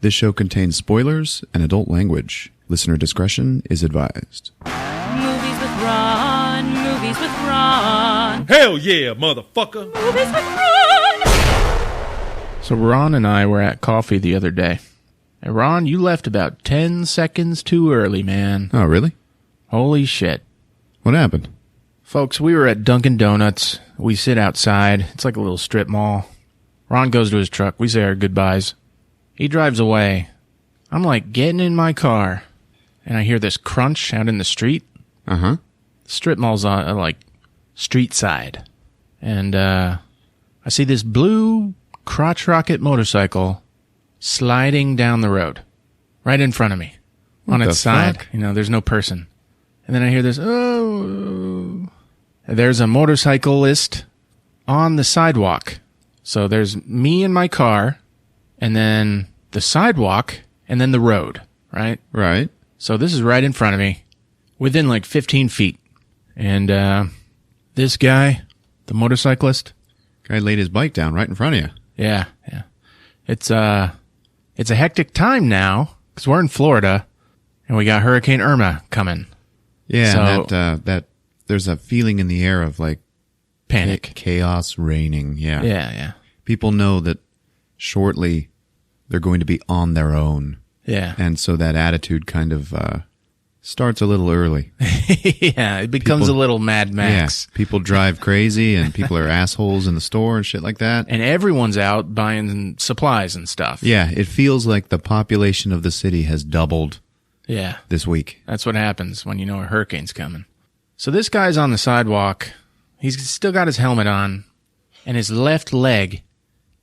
This show contains spoilers and adult language. Listener discretion is advised. Movies with Ron, movies with Ron. Hell yeah, motherfucker. Movies with Ron. So Ron and I were at coffee the other day. And Ron, you left about 10 seconds too early, man. Oh, really? Holy shit. What happened? Folks, we were at Dunkin' Donuts. We sit outside. It's like a little strip mall. Ron goes to his truck. We say our goodbyes. He drives away. I'm like getting in my car, and I hear this crunch out in the street. Uh-huh. Strip mall's on, like, street side. And I see this blue crotch rocket motorcycle sliding down the road right in front of me. What on its the side. fuck? You know, there's no person. And then I hear this, oh. There's a motorcyclist on the sidewalk. So there's me in my car, and then the sidewalk, and then the road, right? Right. So this is right in front of me, within like 15 feet. And this guy, the motorcyclist, Guy laid his bike down right in front of you. yeah. It's a hectic time now, because we're in Florida, and we got Hurricane Irma coming. Yeah, So- and that there's a feeling in the air of like Panic. chaos reigning. Yeah. Yeah. People know that shortly they're going to be on their own. Yeah. And so that attitude kind of starts a little early. Yeah, it becomes People- a little Mad Max. Yeah. People drive crazy and people are assholes in the store and shit like that. And everyone's out buying supplies and stuff. Yeah, it feels like the population of the city has doubled Yeah. this week. That's what happens when you know a hurricane's coming. So this guy's on the sidewalk. He's still got his helmet on, and his left leg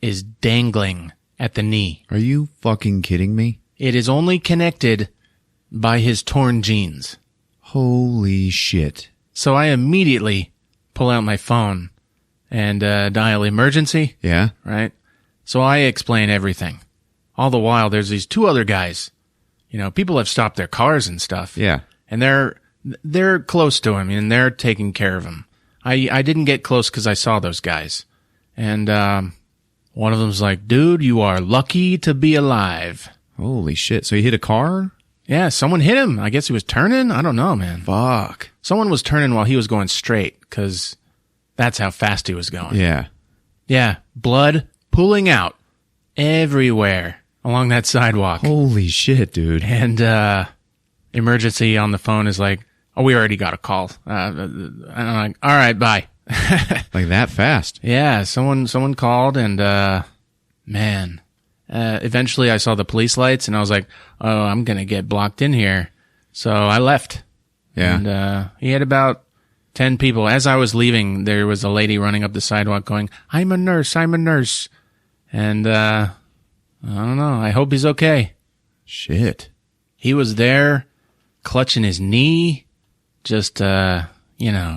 is dangling at the knee. Are you fucking kidding me? It is only connected by his torn jeans. Holy shit. So I immediately pull out my phone and dial emergency, Yeah? right? So I explain everything. All the while, there's these two other guys. You know, people have stopped their cars and stuff. Yeah. And they're close to him, and they're taking care of him. I didn't get close because I saw those guys. And one of them's like, dude, you are lucky to be alive. Holy shit. So he hit a car? Yeah, someone hit him. I guess he was turning. I don't know, man. Fuck. Someone was turning while he was going straight because that's how fast he was going. Yeah. Yeah, blood pooling out everywhere along that sidewalk. Holy shit, dude. And emergency on the phone is like, oh, we already got a call. And I'm like, all right, bye. Like that fast. Yeah, someone called, and man, eventually I saw the police lights, and I was like, oh, I'm gonna get blocked in here. So I left. Yeah. And he had about 10 people. As I was leaving, there was a lady running up the sidewalk going, I'm a nurse. And I don't know. I hope he's okay. Shit. He was there clutching his knee, just,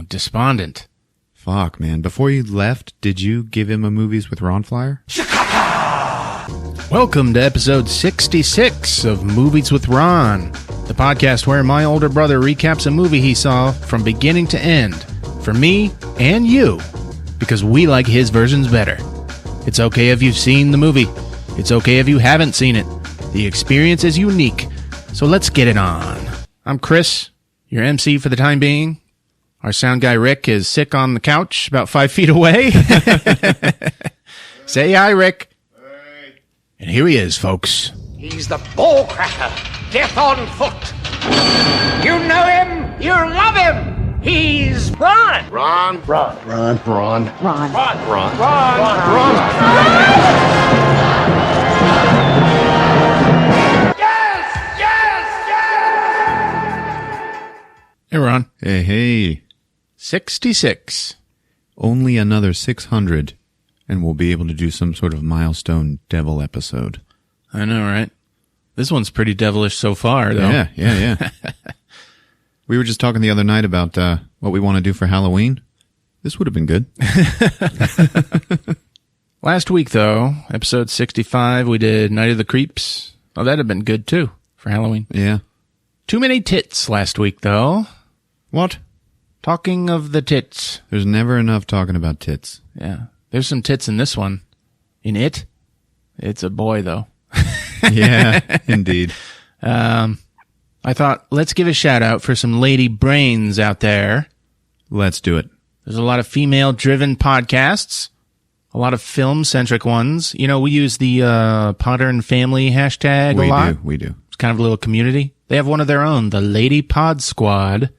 despondent. Fuck, man. Before you left, did you give him a Movies with Ron flyer? Welcome to episode 66 of Movies with Ron, the podcast where my older brother recaps a movie he saw from beginning to end, for me and you, because we like his versions better. It's okay if you've seen the movie. It's okay if you haven't seen it. The experience is unique, so let's get it on. I'm Chris, your MC for the time being. Our sound guy Rick is sick on the couch about 5 feet away. Say hi, Rick. And here he is, folks. He's the ball cracker, death on foot. You know him, you love him. He's Ron. Hey, Ron. Hey. 66. Only another 600, and we'll be able to do some sort of milestone devil episode. I know, right? This one's pretty devilish so far, though. Yeah. We were just talking the other night about what we want to do for Halloween. This would have been good. Last week, though, episode 65, we did Night of the Creeps. Oh, that'd have been good, too, for Halloween. Yeah. Too many tits last week, though. What? Talking of the tits. There's never enough talking about tits. Yeah. There's some tits in this one. In it. It's a boy, though. Yeah, indeed. I thought, let's give a shout out for some lady brains out there. Let's do it. There's a lot of female-driven podcasts, a lot of film-centric ones. You know, we use the Potter and Family hashtag a lot. We do. It's kind of a little community. They have one of their own, the Lady Pod Squad.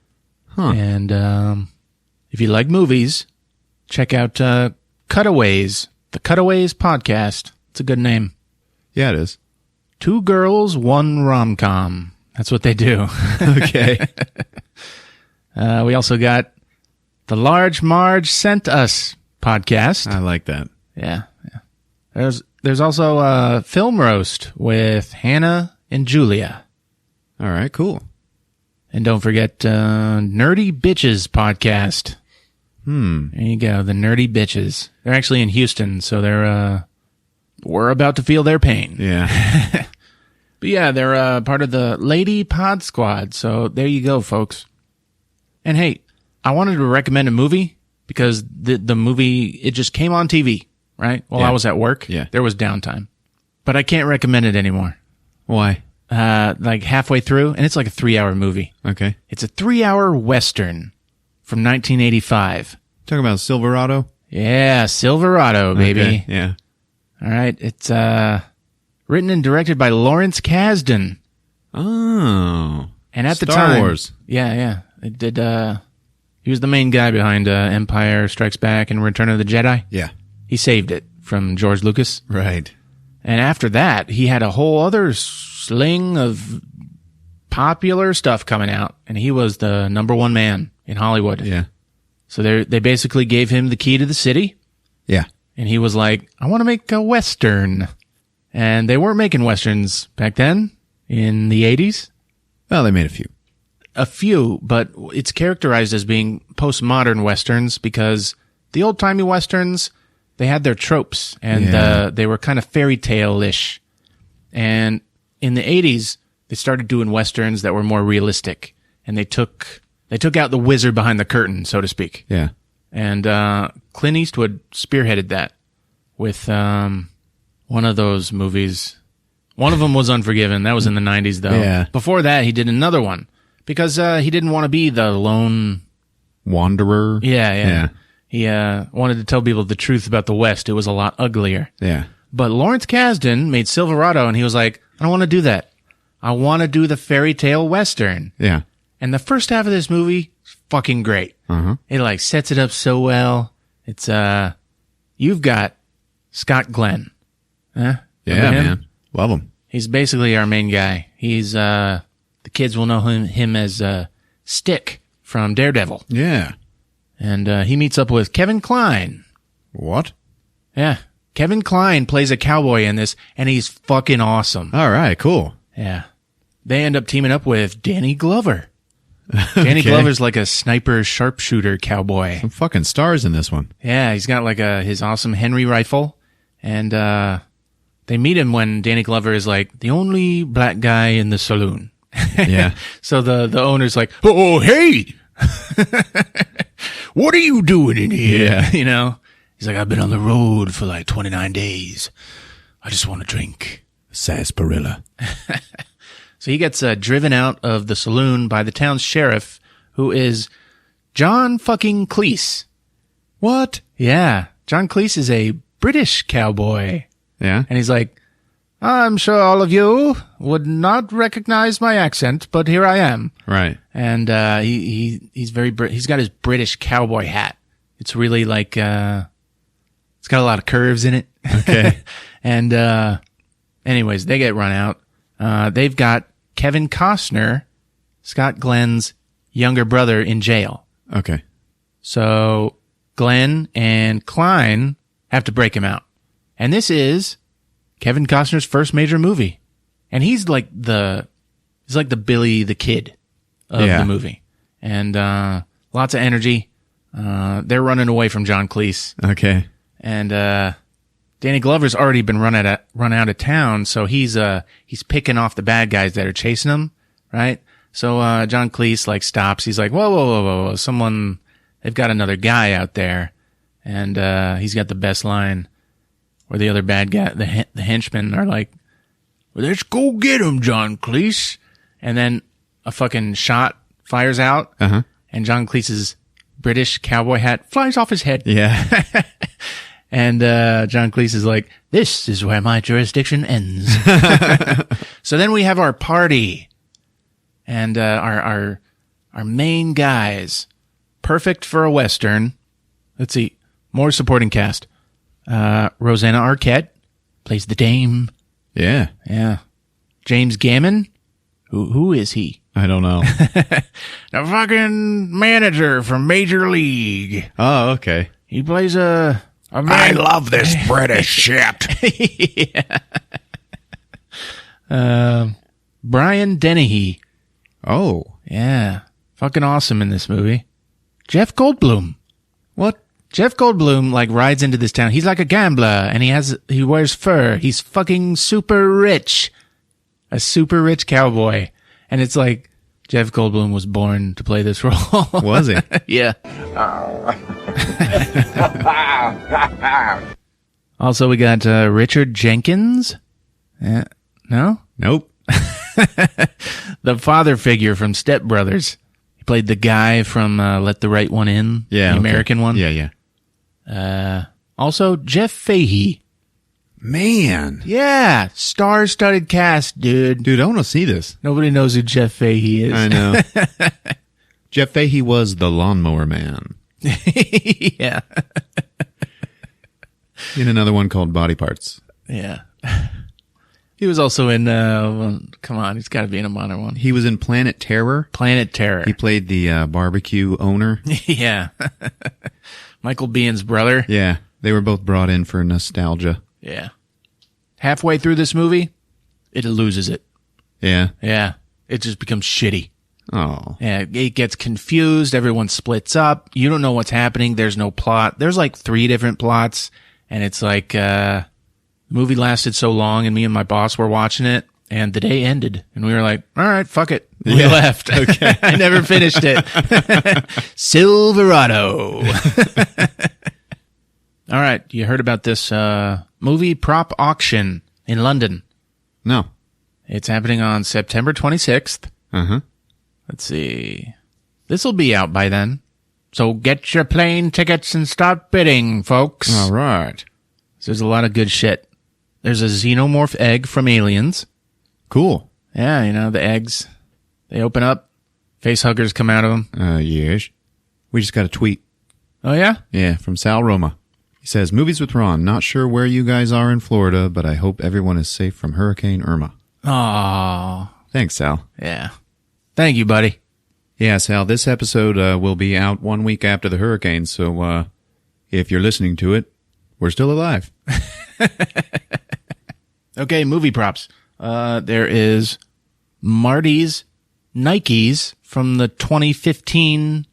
Huh. And if you like movies, check out Cutaways, the Cutaways podcast. It's a good name. Yeah, it is. 2 girls, 1 rom-com. That's what they do. Okay. We also got the Large Marge Sent Us podcast. I like that. Yeah. There's also Film Roast with Hannah and Julia. All right, cool. And don't forget Nerdy Bitches podcast. There you go, the Nerdy Bitches. They're actually in Houston, so we're about to feel their pain. Yeah. But yeah, they're part of the Lady Pod Squad, so there you go, folks. And hey, I wanted to recommend a movie because the movie, it just came on TV, right? While Yeah. I was at work. Yeah. There was downtime. But I can't recommend it anymore. Why? Like halfway through, and it's like a 3-hour movie. Okay. It's a 3-hour Western from 1985. Talking about Silverado? Yeah, Silverado, baby. Okay, yeah. All right. It's written and directed by Lawrence Kasdan. Oh. And at the Star time, Wars. Yeah. It did. He was the main guy behind Empire Strikes Back and Return of the Jedi. Yeah. He saved it from George Lucas. Right. And after that, he had a whole other sling of popular stuff coming out, and he was the #1 man in Hollywood. Yeah. So they basically gave him the key to the city, Yeah. and he was like, I want to make a Western. And they weren't making Westerns back then in the 80s. Well, they made a few. A few, but it's characterized as being postmodern Westerns because the old-timey Westerns, they had their tropes, and Yeah. they were kind of fairy tale-ish. And in the 80s, they started doing Westerns that were more realistic, and they took out the wizard behind the curtain, so to speak. Yeah. And Clint Eastwood spearheaded that with one of those movies. One of them was Unforgiven. That was in the 90s, though. Yeah. Before that, he did another one because he didn't want to be the lone... Wanderer? Yeah. He wanted to tell people the truth about the West. It was a lot uglier. Yeah. But Lawrence Kasdan made Silverado, and he was like, I don't want to do that. I want to do the fairy tale Western. Yeah. And the first half of this movie is fucking great. Uh-huh. It like sets it up so well. It's you've got Scott Glenn. Huh? Yeah, Remember him? man. Love him. He's basically our main guy. He's the kids will know him as Stick from Daredevil. Yeah. And he meets up with Kevin Kline. What? Yeah. Kevin Kline plays a cowboy in this, and he's fucking awesome. All right, cool. Yeah. They end up teaming up with Danny Glover. Danny Okay. Glover's like a sniper sharpshooter cowboy. Some fucking stars in this one. Yeah, he's got like his awesome Henry rifle, and they meet him when Danny Glover is like the only black guy in the saloon. Yeah. So the owner's like, "Oh, hey, what are you doing in here?" Yeah. You know, he's like, "I've been on the road for like 29 days. I just want to drink." Sarsaparilla. So he gets driven out of the saloon by the town's sheriff, who is John fucking Cleese. What? Yeah, John Cleese is a British cowboy. Yeah. And he's like, I'm sure all of you would not recognize my accent, but here I am. Right. And he's very he's got his British cowboy hat. It's really like it's got a lot of curves in it. Okay. And anyways, they get run out. They've got Kevin Costner, Scott Glenn's younger brother, in jail. Okay. So Glenn and Klein have to break him out. And this is Kevin Costner's first major movie. And he's like the Billy the Kid of the movie. And lots of energy. They're running away from John Cleese. Okay. And Danny Glover's already been run out of town, so he's picking off the bad guys that are chasing him, right? So John Cleese like stops. He's like, whoa, someone, they've got another guy out there, and he's got the best line where the other bad guy, the henchmen are like, let's go get him, John Cleese. And then a fucking shot fires out, and John Cleese's British cowboy hat flies off his head. Yeah. And John Cleese is like, this is where my jurisdiction ends. So then we have our party. And our main guys. Perfect for a Western. Let's see. More supporting cast. Rosanna Arquette plays the dame. Yeah. Yeah. James Gammon. Who is he? I don't know. The fucking manager from Major League. Oh, okay. He plays a man. I love this British shit. Brian Dennehy. Oh. Yeah. Fucking awesome in this movie. Jeff Goldblum. What? Jeff Goldblum, like, rides into this town. He's like a gambler, and he wears fur. He's fucking super rich. A super rich cowboy. And it's like, Jeff Goldblum was born to play this role. Was he? Yeah. Also, we got Richard Jenkins. No? Nope. The father figure from Step Brothers. He played the guy from Let the Right One In. Yeah. The American one. Yeah, yeah. Also, Jeff Fahey. Man. Yeah. Star-studded cast, dude. Dude, I want to see this. Nobody knows who Jeff Fahey is. I know. Jeff Fahey was the Lawnmower Man. Yeah. In another one called Body Parts. Yeah. He was also in, come on, he's got to be in a modern one. He was in Planet Terror. Planet Terror. He played the barbecue owner. Yeah. Michael Bihn's brother. Yeah. They were both brought in for nostalgia. Yeah. Halfway through this movie, it loses it. Yeah. Yeah. It just becomes shitty. Oh. Yeah. It gets confused. Everyone splits up. You don't know what's happening. There's no plot. There's like 3 different plots. And it's like, the movie lasted so long, and me and my boss were watching it, and the day ended. And we were like, all right, fuck it. We left. Okay. I never finished it. Silverado. All right. You heard about this movie prop auction in London. No. It's happening on September 26th. Uh-huh. Let's see. This will be out by then. So get your plane tickets and start bidding, folks. All right. So there's a lot of good shit. There's a xenomorph egg from Aliens. Cool. Yeah, you know, the eggs. They open up. Face huggers come out of them. Yes. We just got a tweet. Oh, yeah? Yeah, from Sal Roma. He says, Movies with Ron. Not sure where you guys are in Florida, but I hope everyone is safe from Hurricane Irma. Oh, Thanks, Sal. yeah. Thank you, buddy. Yeah, Sal, this episode will be out 1 week after the hurricane, so if you're listening to it, we're still alive. Okay, movie props. There is Marty's Nikes from the 2015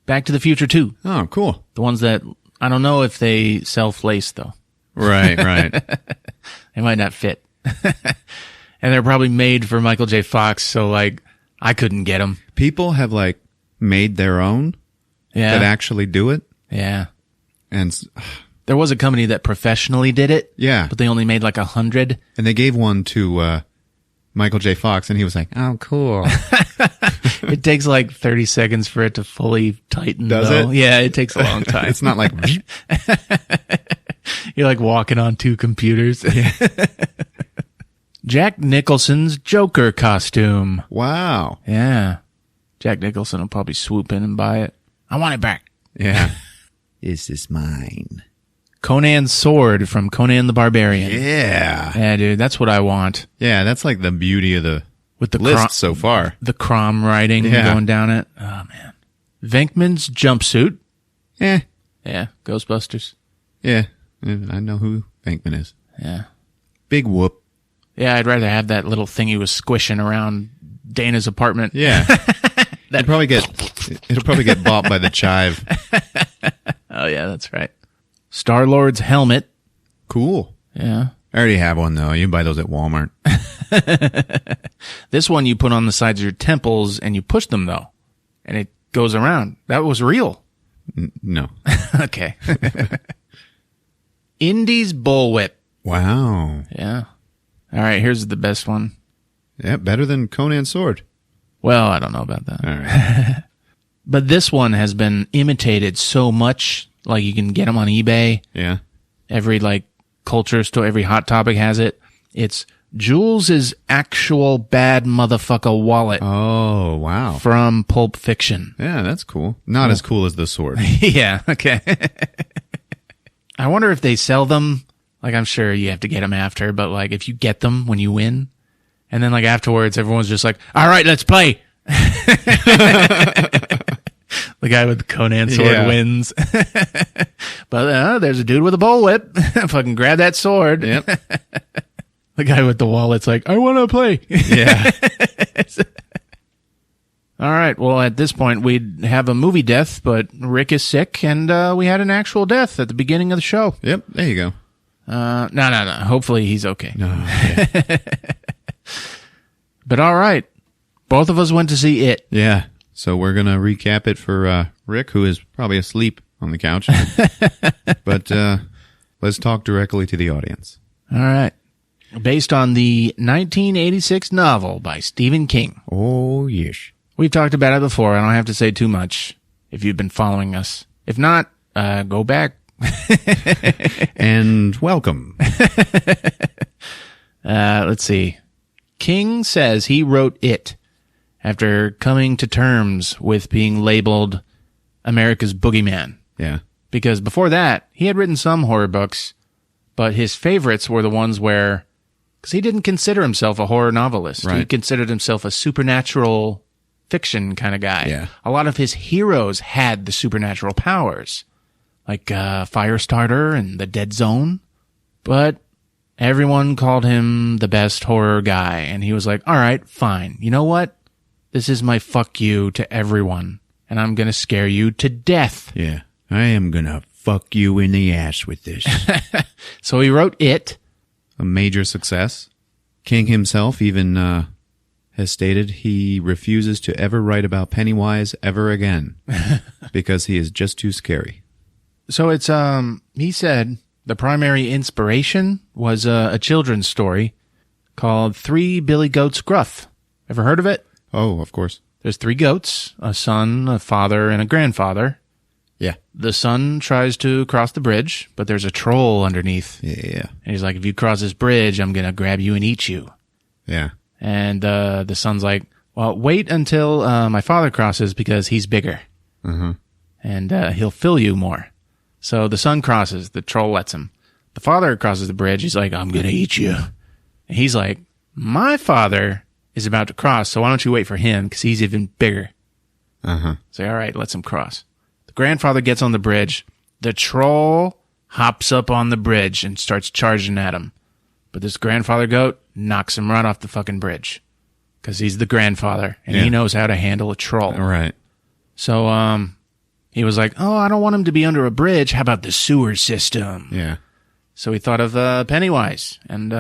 Back to the Future 2. Oh, cool. The ones that, I don't know if they self-lace, though. Right, right. They might not fit. And they're probably made for Michael J. Fox, so, like, I couldn't get them. People have, like, made their own Yeah. that actually do it. Yeah. And There was a company that professionally did it. Yeah. But they only made like 100. and they gave one to Michael J. Fox, and he was like, oh, cool. It takes like 30 seconds for it to fully tighten. Does though. it? Yeah, it takes a long time. It's not like... You're like walking on 2 computers. Jack Nicholson's Joker costume. Wow. Yeah. Jack Nicholson will probably swoop in and buy it. I want it back. Yeah. This is mine. Conan's sword from Conan the Barbarian. Yeah. Yeah, dude, that's what I want. Yeah, that's like the beauty of the With the list so far. the Crom writing Yeah. going down it. Oh, man. Venkman's jumpsuit. Eh. Yeah, Ghostbusters. Yeah. I know who Bankman is. Yeah. Big whoop. Yeah, I'd rather have that little thing he was squishing around Dana's apartment. Yeah. It'll probably get bought by the Chive. Oh, yeah, that's right. Star-Lord's helmet. Cool. Yeah. I already have one, though. You can buy those at Walmart. This one you put on the sides of your temples and you push them, though. And it goes around. That was real. No. Okay. Indy's bullwhip. Wow. Yeah. All right, here's the best one. Yeah, better than Conan's sword. Well, I don't know about that. All right. But this one has been imitated so much. Like, you can get them on eBay. Yeah. Every, like, culture store, every Hot Topic has it. It's Jules' actual bad motherfucker wallet Oh, wow. from Pulp Fiction. Yeah, that's cool. Not as cool as the sword. Yeah, okay. I wonder if they sell them. Like, I'm sure you have to get them after, but, like, if you get them when you win, and then, like, afterwards, everyone's just like, all right, let's play. The guy with the Conan sword wins. But there's a dude with a bullwhip. Fucking grab that sword. Yep. The guy with the wallet's like, I want to play. Yeah. All right. Well, at this point, we'd have a movie death, but Rick is sick, and we had an actual death at the beginning of the show. Yep. There you go. No. Hopefully he's okay. No. Yeah. But all right. Both of us went to see it. Yeah. So we're going to recap it for Rick, who is probably asleep on the couch. But let's talk directly to the audience. All right. Based on the 1986 novel by Stephen King. Oh, yes. We've talked about it before. I don't have to say too much if you've been following us. If not, go back. And welcome. Let's see. King says he wrote it after coming to terms with being labeled America's boogeyman. Yeah. Because before that, he had written some horror books, but his favorites were the ones where, because he didn't consider himself a horror novelist. Right. He considered himself a supernatural fiction kind of guy. Yeah. A lot of his heroes had the supernatural powers, like Firestarter and The Dead Zone. But everyone called him the best horror guy, and he was like, all right, fine. You know what? This is my fuck you to everyone, and I'm going to scare you to death. Yeah. I am going to fuck you in the ass with this. So he wrote it. A major success. King himself even has stated he refuses to ever write about Pennywise ever again because he is just too scary. So it's, he said the primary inspiration was a children's story called Three Billy Goats Gruff. Ever heard of it? Oh, of course. There's three goats, a son, a father, and a grandfather. Yeah. The son tries to cross the bridge, but there's a troll underneath. Yeah. And he's like, if you cross this bridge, I'm going to grab you and eat you. Yeah. And the son's like, well, wait until my father crosses because he's bigger. Uh-huh. And he'll fill you more. So the son crosses. The troll lets him. The father crosses the bridge. He's like, I'm going to eat you. And he's like, my father is about to cross, so why don't you wait for him because he's even bigger. Uh-huh. Say, all right, lets him cross. The grandfather gets on the bridge. The troll hops up on the bridge and starts charging at him. But this grandfather goat knocks him right off the fucking bridge because he's the grandfather and Yeah. he knows how to handle a troll. All right. So he was like, oh, I don't want him to be under a bridge. How about the sewer system? Yeah. So he thought of Pennywise. And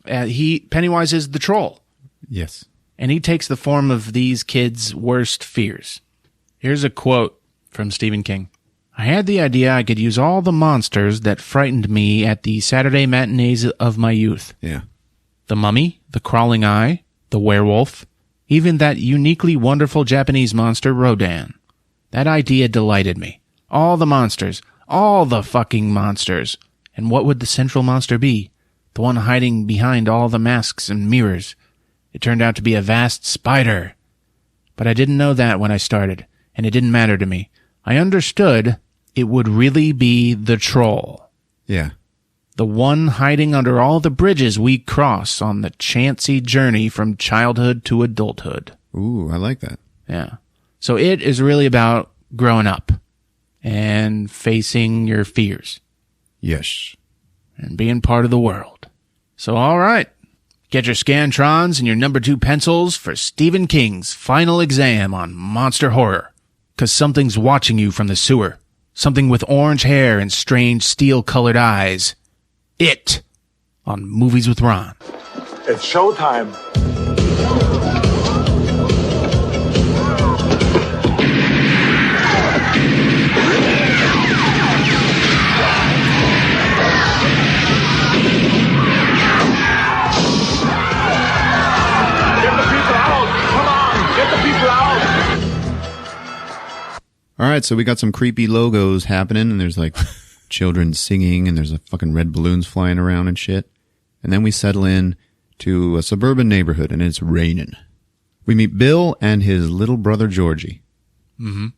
Pennywise is the troll. Yes. And he takes the form of these kids' worst fears. Here's a quote from Stephen King. I had the idea I could use all the monsters that frightened me at the Saturday matinees of my youth. Yeah. The mummy, the crawling eye, the werewolf, even that uniquely wonderful Japanese monster, Rodan. That idea delighted me. All the monsters. All the fucking monsters. And what would the central monster be? The one hiding behind all the masks and mirrors. It turned out to be a vast spider. But I didn't know that when I started, and it didn't matter to me. I understood it would really be the troll. Yeah. The one hiding under all the bridges we cross on the chancy journey from childhood to adulthood. Ooh, I like that. Yeah. So it is really about growing up and facing your fears Yes. and being part of the world. So all right. Get your Scantrons and your number 2 pencils for Stephen King's final exam on monster horror. 'Cause something's watching you from the sewer. Something with orange hair and strange steel-colored eyes. It on Movies with Ron. It's showtime. right, so we got some creepy logos happening, and there's like children singing, and there's a fucking red balloons flying around and shit. And then we settle in to a suburban neighborhood, and it's raining. We meet Bill and his little brother Georgie. Mm-hmm.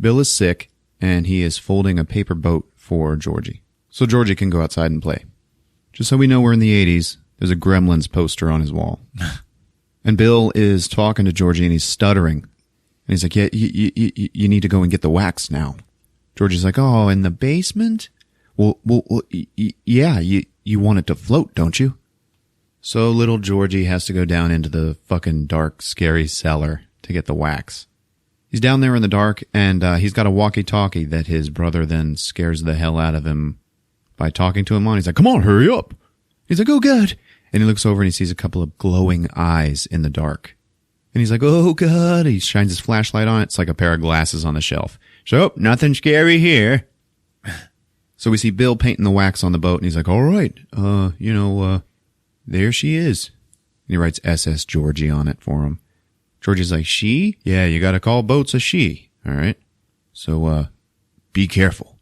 Bill is sick, and he is folding a paper boat for Georgie, so Georgie can go outside and play. Just so we know we're in the 80s, there's a Gremlins poster on his wall. And Bill is talking to Georgie, and he's stuttering. And he's like, yeah, you need to go and get the wax now. Georgie's like, oh, in the basement? Well, yeah, you want it to float, don't you? So little Georgie has to go down into the fucking dark, scary cellar to get the wax. He's down there in the dark, and he's got a walkie-talkie that his brother then scares the hell out of him by talking to him on. He's like, come on, hurry up. He's like, oh, God. And he looks over and he sees a couple of glowing eyes in the dark. And he's like, oh, God. He shines his flashlight on it. It's like a pair of glasses on the shelf. So, nothing scary here. So we see Bill painting the wax on the boat, and he's like, all right, there she is. And he writes SS Georgie on it for him. Georgie's like, she? Yeah, you got to call boats a she. All right. So, be careful.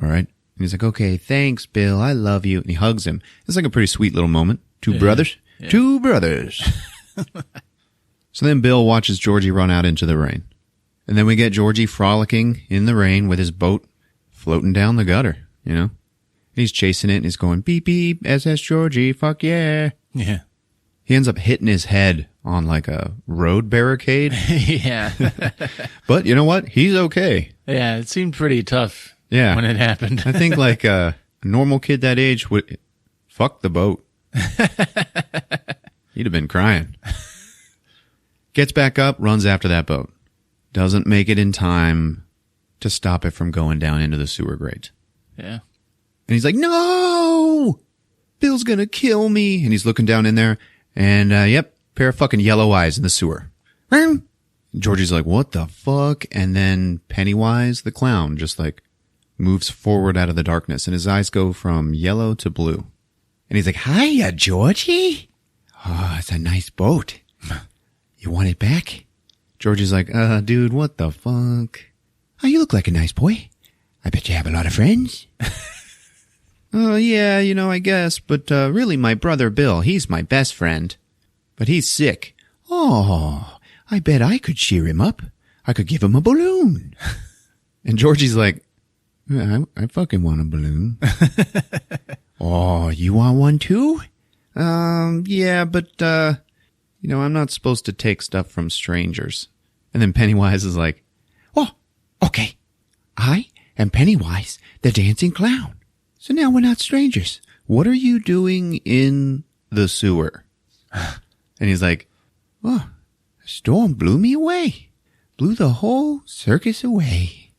All right. And he's like, okay, thanks, Bill. I love you. And he hugs him. It's like a pretty sweet little moment. Two brothers. So then Bill watches Georgie run out into the rain. And then we get Georgie frolicking in the rain with his boat floating down the gutter, you know? And he's chasing it, and he's going, beep, beep, SS Georgie, fuck yeah. Yeah. He ends up hitting his head on like a road barricade. Yeah. But you know what? He's okay. Yeah, it seemed pretty tough. Yeah. When it happened. I think like a normal kid that age would fuck the boat. He'd have been crying. Gets back up, runs after that boat. Doesn't make it in time to stop it from going down into the sewer grate. Yeah. And he's like, no! Bill's gonna kill me. And he's looking down in there, and yep, pair of fucking yellow eyes in the sewer. Georgie's like, what the fuck? And then Pennywise, the clown, just like moves forward out of the darkness, and his eyes go from yellow to blue. And he's like, hiya, Georgie. Oh, it's a nice boat. You want it back? Georgie's like, dude, what the fuck? Oh, you look like a nice boy. I bet you have a lot of friends. Oh, yeah, I guess. But really, my brother Bill, he's my best friend. But he's sick. Oh, I bet I could cheer him up. I could give him a balloon. And Georgie's like, I fucking want a balloon. Oh, you want one too? Yeah, but, I'm not supposed to take stuff from strangers. And then Pennywise is like, oh, okay. I am Pennywise, the dancing clown. So now we're not strangers. What are you doing in the sewer? And he's like, oh, a storm blew me away. Blew the whole circus away.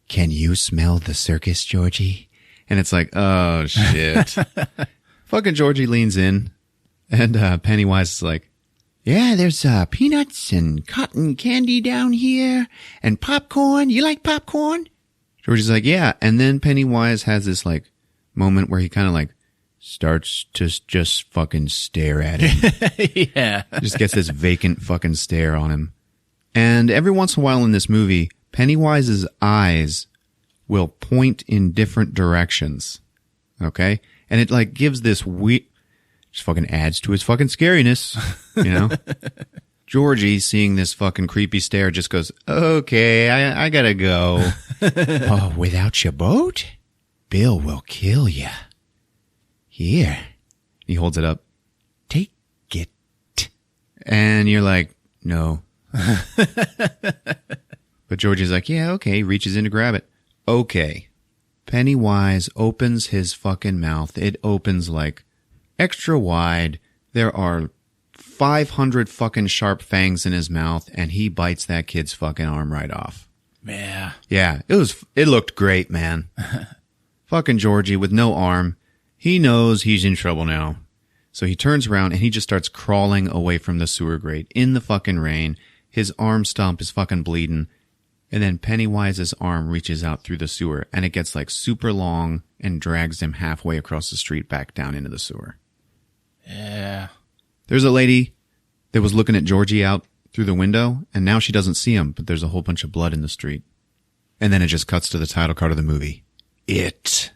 Can you smell the circus, Georgie? And it's like, oh, shit. Fucking Georgie leans in, and Pennywise is like, yeah, there's peanuts and cotton candy down here, and popcorn. You like popcorn? Georgie's like, yeah. And then Pennywise has this like moment where he kind of like starts to just fucking stare at him. Yeah. Just gets this vacant fucking stare on him. And every once in a while in this movie, Pennywise's eyes will point in different directions. Okay? And it like gives this just fucking adds to his fucking scariness, Georgie, seeing this fucking creepy stare, just goes, okay, I gotta go. Oh, without your boat? Bill will kill you. Here. He holds it up. Take it. And you're like, no. But Georgie's like, yeah, okay. Reaches in to grab it. Okay. Pennywise opens his fucking mouth. It opens like extra wide. There are 500 fucking sharp fangs in his mouth, and he bites that kid's fucking arm right off. Yeah. Yeah, it looked great, man. Fucking Georgie with no arm. He knows he's in trouble now. So he turns around and he just starts crawling away from the sewer grate in the fucking rain. His arm stump is fucking bleeding. And then Pennywise's arm reaches out through the sewer, and it gets like super long and drags him halfway across the street back down into the sewer. Yeah. There's a lady that was looking at Georgie out through the window, and now she doesn't see him, but there's a whole bunch of blood in the street. And then it just cuts to the title card of the movie. It.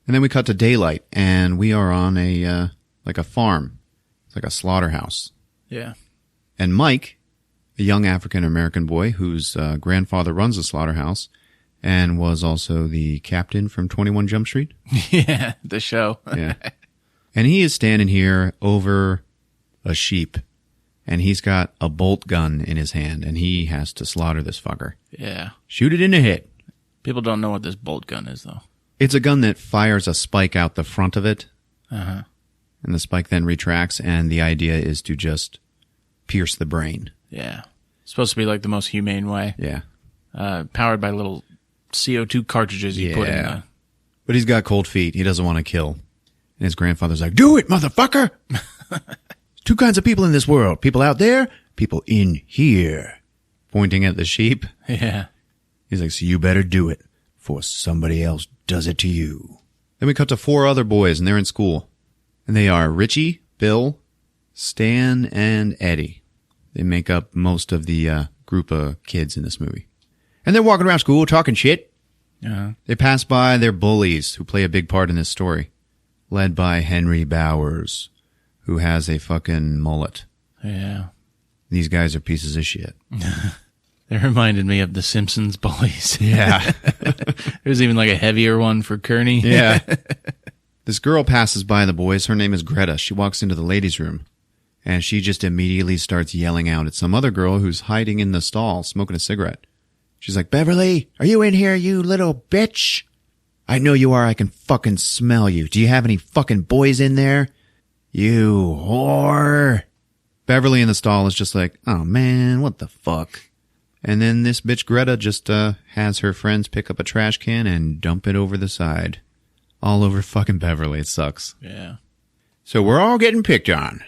And then we cut to daylight, and we are on a farm. It's like a slaughterhouse. Yeah. And Mike, a young African-American boy whose grandfather runs the slaughterhouse and was also the captain from 21 Jump Street. Yeah, the show. Yeah. And he is standing here over a sheep, and he's got a bolt gun in his hand, and he has to slaughter this fucker. Yeah. Shoot it in the head. People don't know what this bolt gun is, though. It's a gun that fires a spike out the front of it, Uh-huh. and the spike then retracts, and the idea is to just pierce the brain. Yeah. It's supposed to be like the most humane way. Yeah. Powered by little CO2 cartridges you put in the... But he's got cold feet. He doesn't want to kill. And his grandfather's like, do it, motherfucker! Two kinds of people in this world. People out there, people in here. Pointing at the sheep. Yeah. He's like, so you better do it, before somebody else does it to you. Then we cut to 4 other boys, and they're in school. And they are Richie, Bill, Stan, and Eddie. They make up most of the group of kids in this movie. And they're walking around school talking shit. Uh-huh. They pass by their bullies, who play a big part in this story. Led by Henry Bowers, who has a fucking mullet. Yeah. These guys are pieces of shit. They reminded me of the Simpsons bullies. Yeah. There's even like a heavier one for Kearney. Yeah. This girl passes by the boys. Her name is Greta. She walks into the ladies' room, and she just immediately starts yelling out at some other girl who's hiding in the stall smoking a cigarette. She's like, Beverly, are you in here, you little bitch? I know you are. I can fucking smell you. Do you have any fucking boys in there? You whore. Beverly in the stall is just like, oh man, what the fuck? And then this bitch Greta just has her friends pick up a trash can and dump it over the side. All over fucking Beverly. It sucks. Yeah. So we're all getting picked on.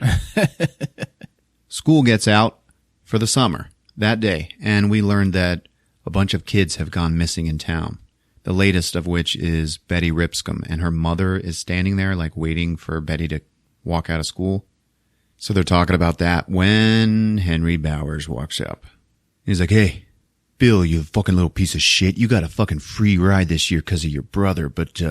School gets out for the summer that day, and we learned that a bunch of kids have gone missing in town. The latest of which is Betty Ripscomb, and her mother is standing there like waiting for Betty to walk out of school. So they're talking about that when Henry Bowers walks up. He's like, hey, Bill, you fucking little piece of shit. You got a fucking free ride this year because of your brother, but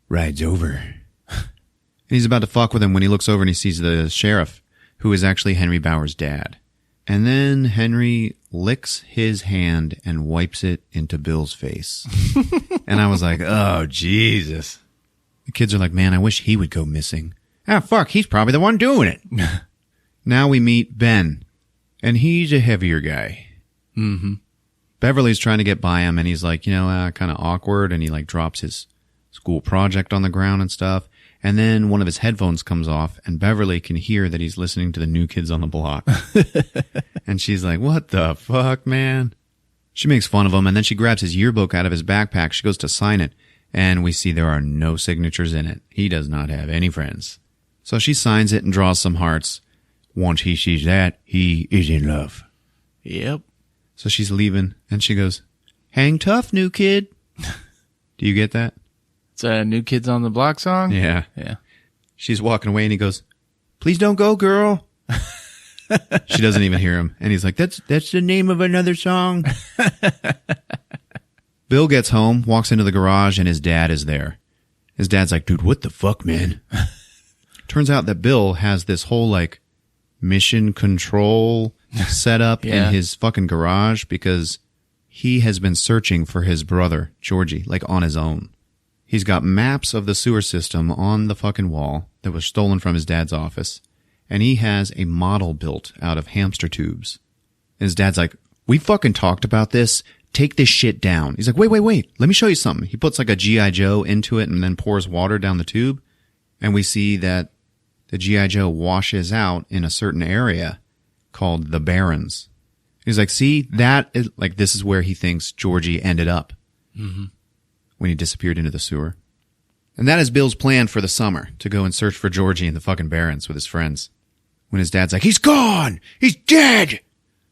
ride's over. And he's about to fuck with him when he looks over and he sees the sheriff, who is actually Henry Bowers' dad. And then Henry licks his hand and wipes it into Bill's face. And I was like, oh, Jesus. The kids are like, man, I wish he would go missing. Ah, fuck, he's probably the one doing it. Now we meet Ben, and he's a heavier guy. Mm-hmm. Beverly's trying to get by him, and he's like, kind of awkward, and he like drops his school project on the ground and stuff. And then one of his headphones comes off, and Beverly can hear that he's listening to the New Kids on the Block. And she's like, what the fuck, man? She makes fun of him, and then she grabs his yearbook out of his backpack. She goes to sign it, and we see there are no signatures in it. He does not have any friends. So she signs it and draws some hearts. Once he sees that, he is in love. Yep. So she's leaving, and she goes, hang tough, new kid. Do you get that? It's a New Kids on the Block song? Yeah. Yeah. She's walking away, and he goes, please don't go, girl. She doesn't even hear him. And he's like, that's the name of another song. Bill gets home, walks into the garage, and his dad is there. His dad's like, dude, what the fuck, man? Turns out that Bill has this whole, like, mission control setup in his fucking garage because he has been searching for his brother, Georgie, like on his own. He's got maps of the sewer system on the fucking wall that was stolen from his dad's office. And he has a model built out of hamster tubes. And his dad's like, we fucking talked about this. Take this shit down. He's like, wait. Let me show you something. He puts like a G.I. Joe into it and then pours water down the tube. And we see that the G.I. Joe washes out in a certain area called the Barrens. He's like, see, that is like, this is where he thinks Georgie ended up when he disappeared into the sewer. And that is Bill's plan for the summer, to go and search for Georgie in the fucking Barrens with his friends. When his dad's like, he's gone! He's dead!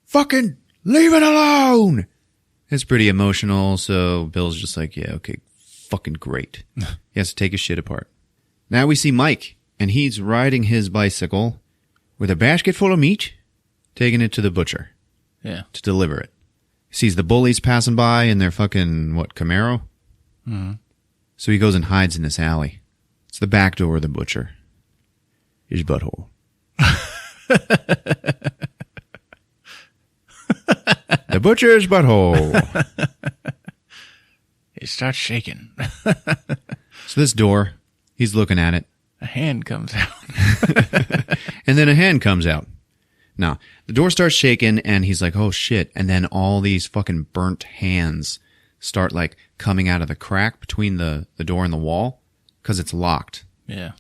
Fucking leave it alone! It's pretty emotional, so Bill's just like, yeah, okay, fucking great. He has to take his shit apart. Now we see Mike, and he's riding his bicycle with a basket full of meat, taking it to the butcher. Yeah. to deliver it. He sees the bullies passing by in their fucking, Camaro? Mm-hmm. So he goes and hides in this alley. It's the back door of the butcher. His butthole. The butcher's butthole. It starts shaking. So this door, he's looking at it. A hand comes out. And then a hand comes out. Now, the door starts shaking and he's like, oh shit. And then all these fucking burnt hands start like coming out of the crack between the door and the wall because it's locked. Yeah.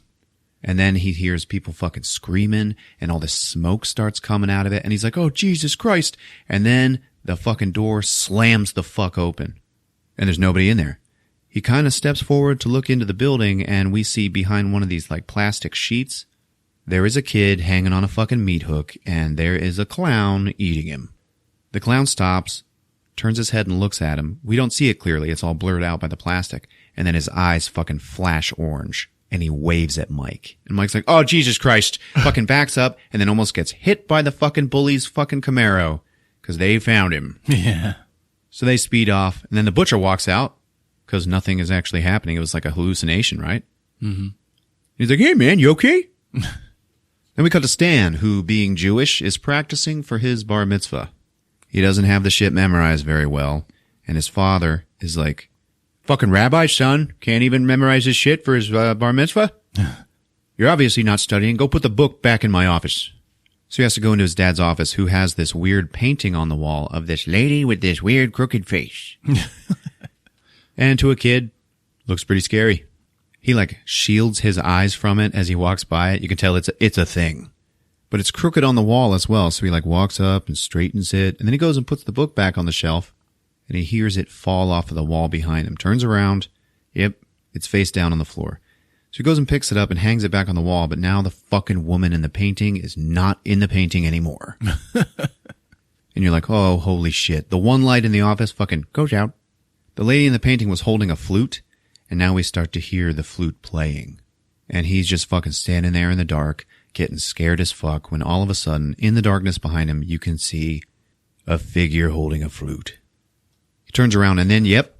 And then he hears people fucking screaming and all this smoke starts coming out of it. And he's like, oh, Jesus Christ. And then the fucking door slams the fuck open and there's nobody in there. He kind of steps forward to look into the building and we see behind one of these like plastic sheets, there is a kid hanging on a fucking meat hook and there is a clown eating him. The clown stops, turns his head and looks at him. We don't see it clearly. It's all blurred out by the plastic. And then his eyes fucking flash orange. And he waves at Mike. And Mike's like, oh, Jesus Christ. Fucking backs up and then almost gets hit by the fucking bully's fucking Camaro. Because they found him. Yeah. So they speed off. And then the butcher walks out. Because nothing is actually happening. It was like a hallucination, right? Mm-hmm. He's like, hey, man, you okay? Then we cut to Stan, who, being Jewish, is practicing for his bar mitzvah. He doesn't have the shit memorized very well. And his father is like, fucking rabbi, son, can't even memorize his shit for his bar mitzvah? You're obviously not studying. Go put the book back in my office. So he has to go into his dad's office, who has this weird painting on the wall of this lady with this weird crooked face. And to a kid, looks pretty scary. He like shields his eyes from it as he walks by it. You can tell it's a thing. But it's crooked on the wall as well. So he like walks up and straightens it. And then he goes and puts the book back on the shelf. And he hears it fall off of the wall behind him. Turns around. Yep, it's face down on the floor. So he goes and picks it up and hangs it back on the wall. But now the fucking woman in the painting is not in the painting anymore. And you're like, oh, holy shit. The one light in the office fucking goes out. The lady in the painting was holding a flute. And now we start to hear the flute playing. And he's just fucking standing there in the dark, getting scared as fuck, when all of a sudden, in the darkness behind him, you can see a figure holding a flute. He turns around and then, yep,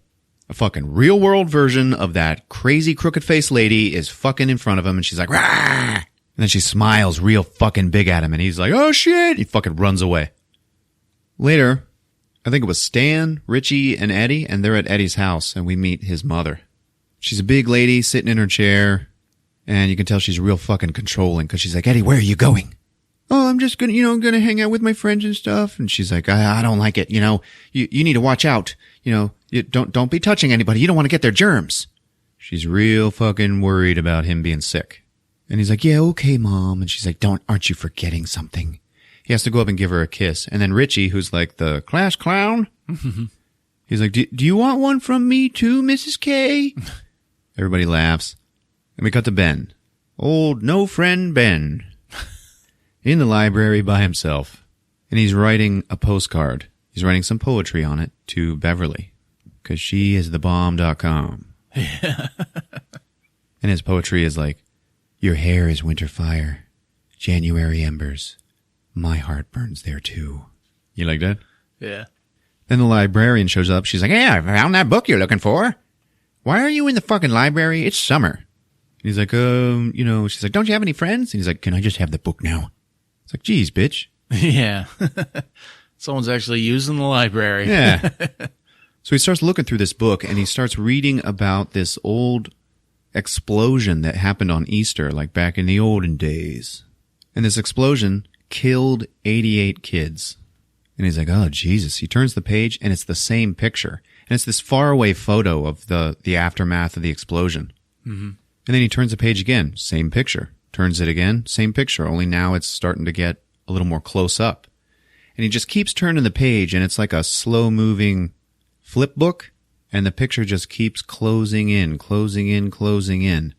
a fucking real world version of that crazy crooked face lady is fucking in front of him and she's like, rah! And then she smiles real fucking big at him and he's like, oh shit! He fucking runs away. Later, I think it was Stan, Richie, and Eddie, and they're at Eddie's house and we meet his mother. She's a big lady sitting in her chair and you can tell she's real fucking controlling because she's like, Eddie, where are you going? Oh, I'm just gonna hang out with my friends and stuff. And she's like, I don't like it. You need to watch out. You don't be touching anybody. You don't want to get their germs. She's real fucking worried about him being sick. And he's like, yeah, okay, Mom. And she's like, aren't you forgetting something? He has to go up and give her a kiss. And then Richie, who's like the class clown, he's like, do you want one from me too, Mrs. K? Everybody laughs. And we cut to Ben. Old no friend Ben. In the library by himself. And he's writing a postcard. He's writing some poetry on it to Beverly. Because she is the bomb.com. Yeah. And his poetry is like, your hair is winter fire. January embers. My heart burns there too. You like that? Yeah. Then the librarian shows up. She's like, hey, I found that book you're looking for. Why are you in the fucking library? It's summer. And he's like, she's like, don't you have any friends? And he's like, can I just have the book now? It's like, geez, bitch. Yeah. Someone's actually using the library. Yeah. So he starts looking through this book and he starts reading about this old explosion that happened on Easter, like back in the olden days. And this explosion killed 88 kids. And he's like, oh, Jesus. He turns the page and it's the same picture. And it's this faraway photo of the aftermath of the explosion. Mm-hmm. And then he turns the page again, same picture. Turns it again, same picture, only now it's starting to get a little more close up. And he just keeps turning the page, and it's like a slow-moving flip book, and the picture just keeps closing in, closing in, closing in.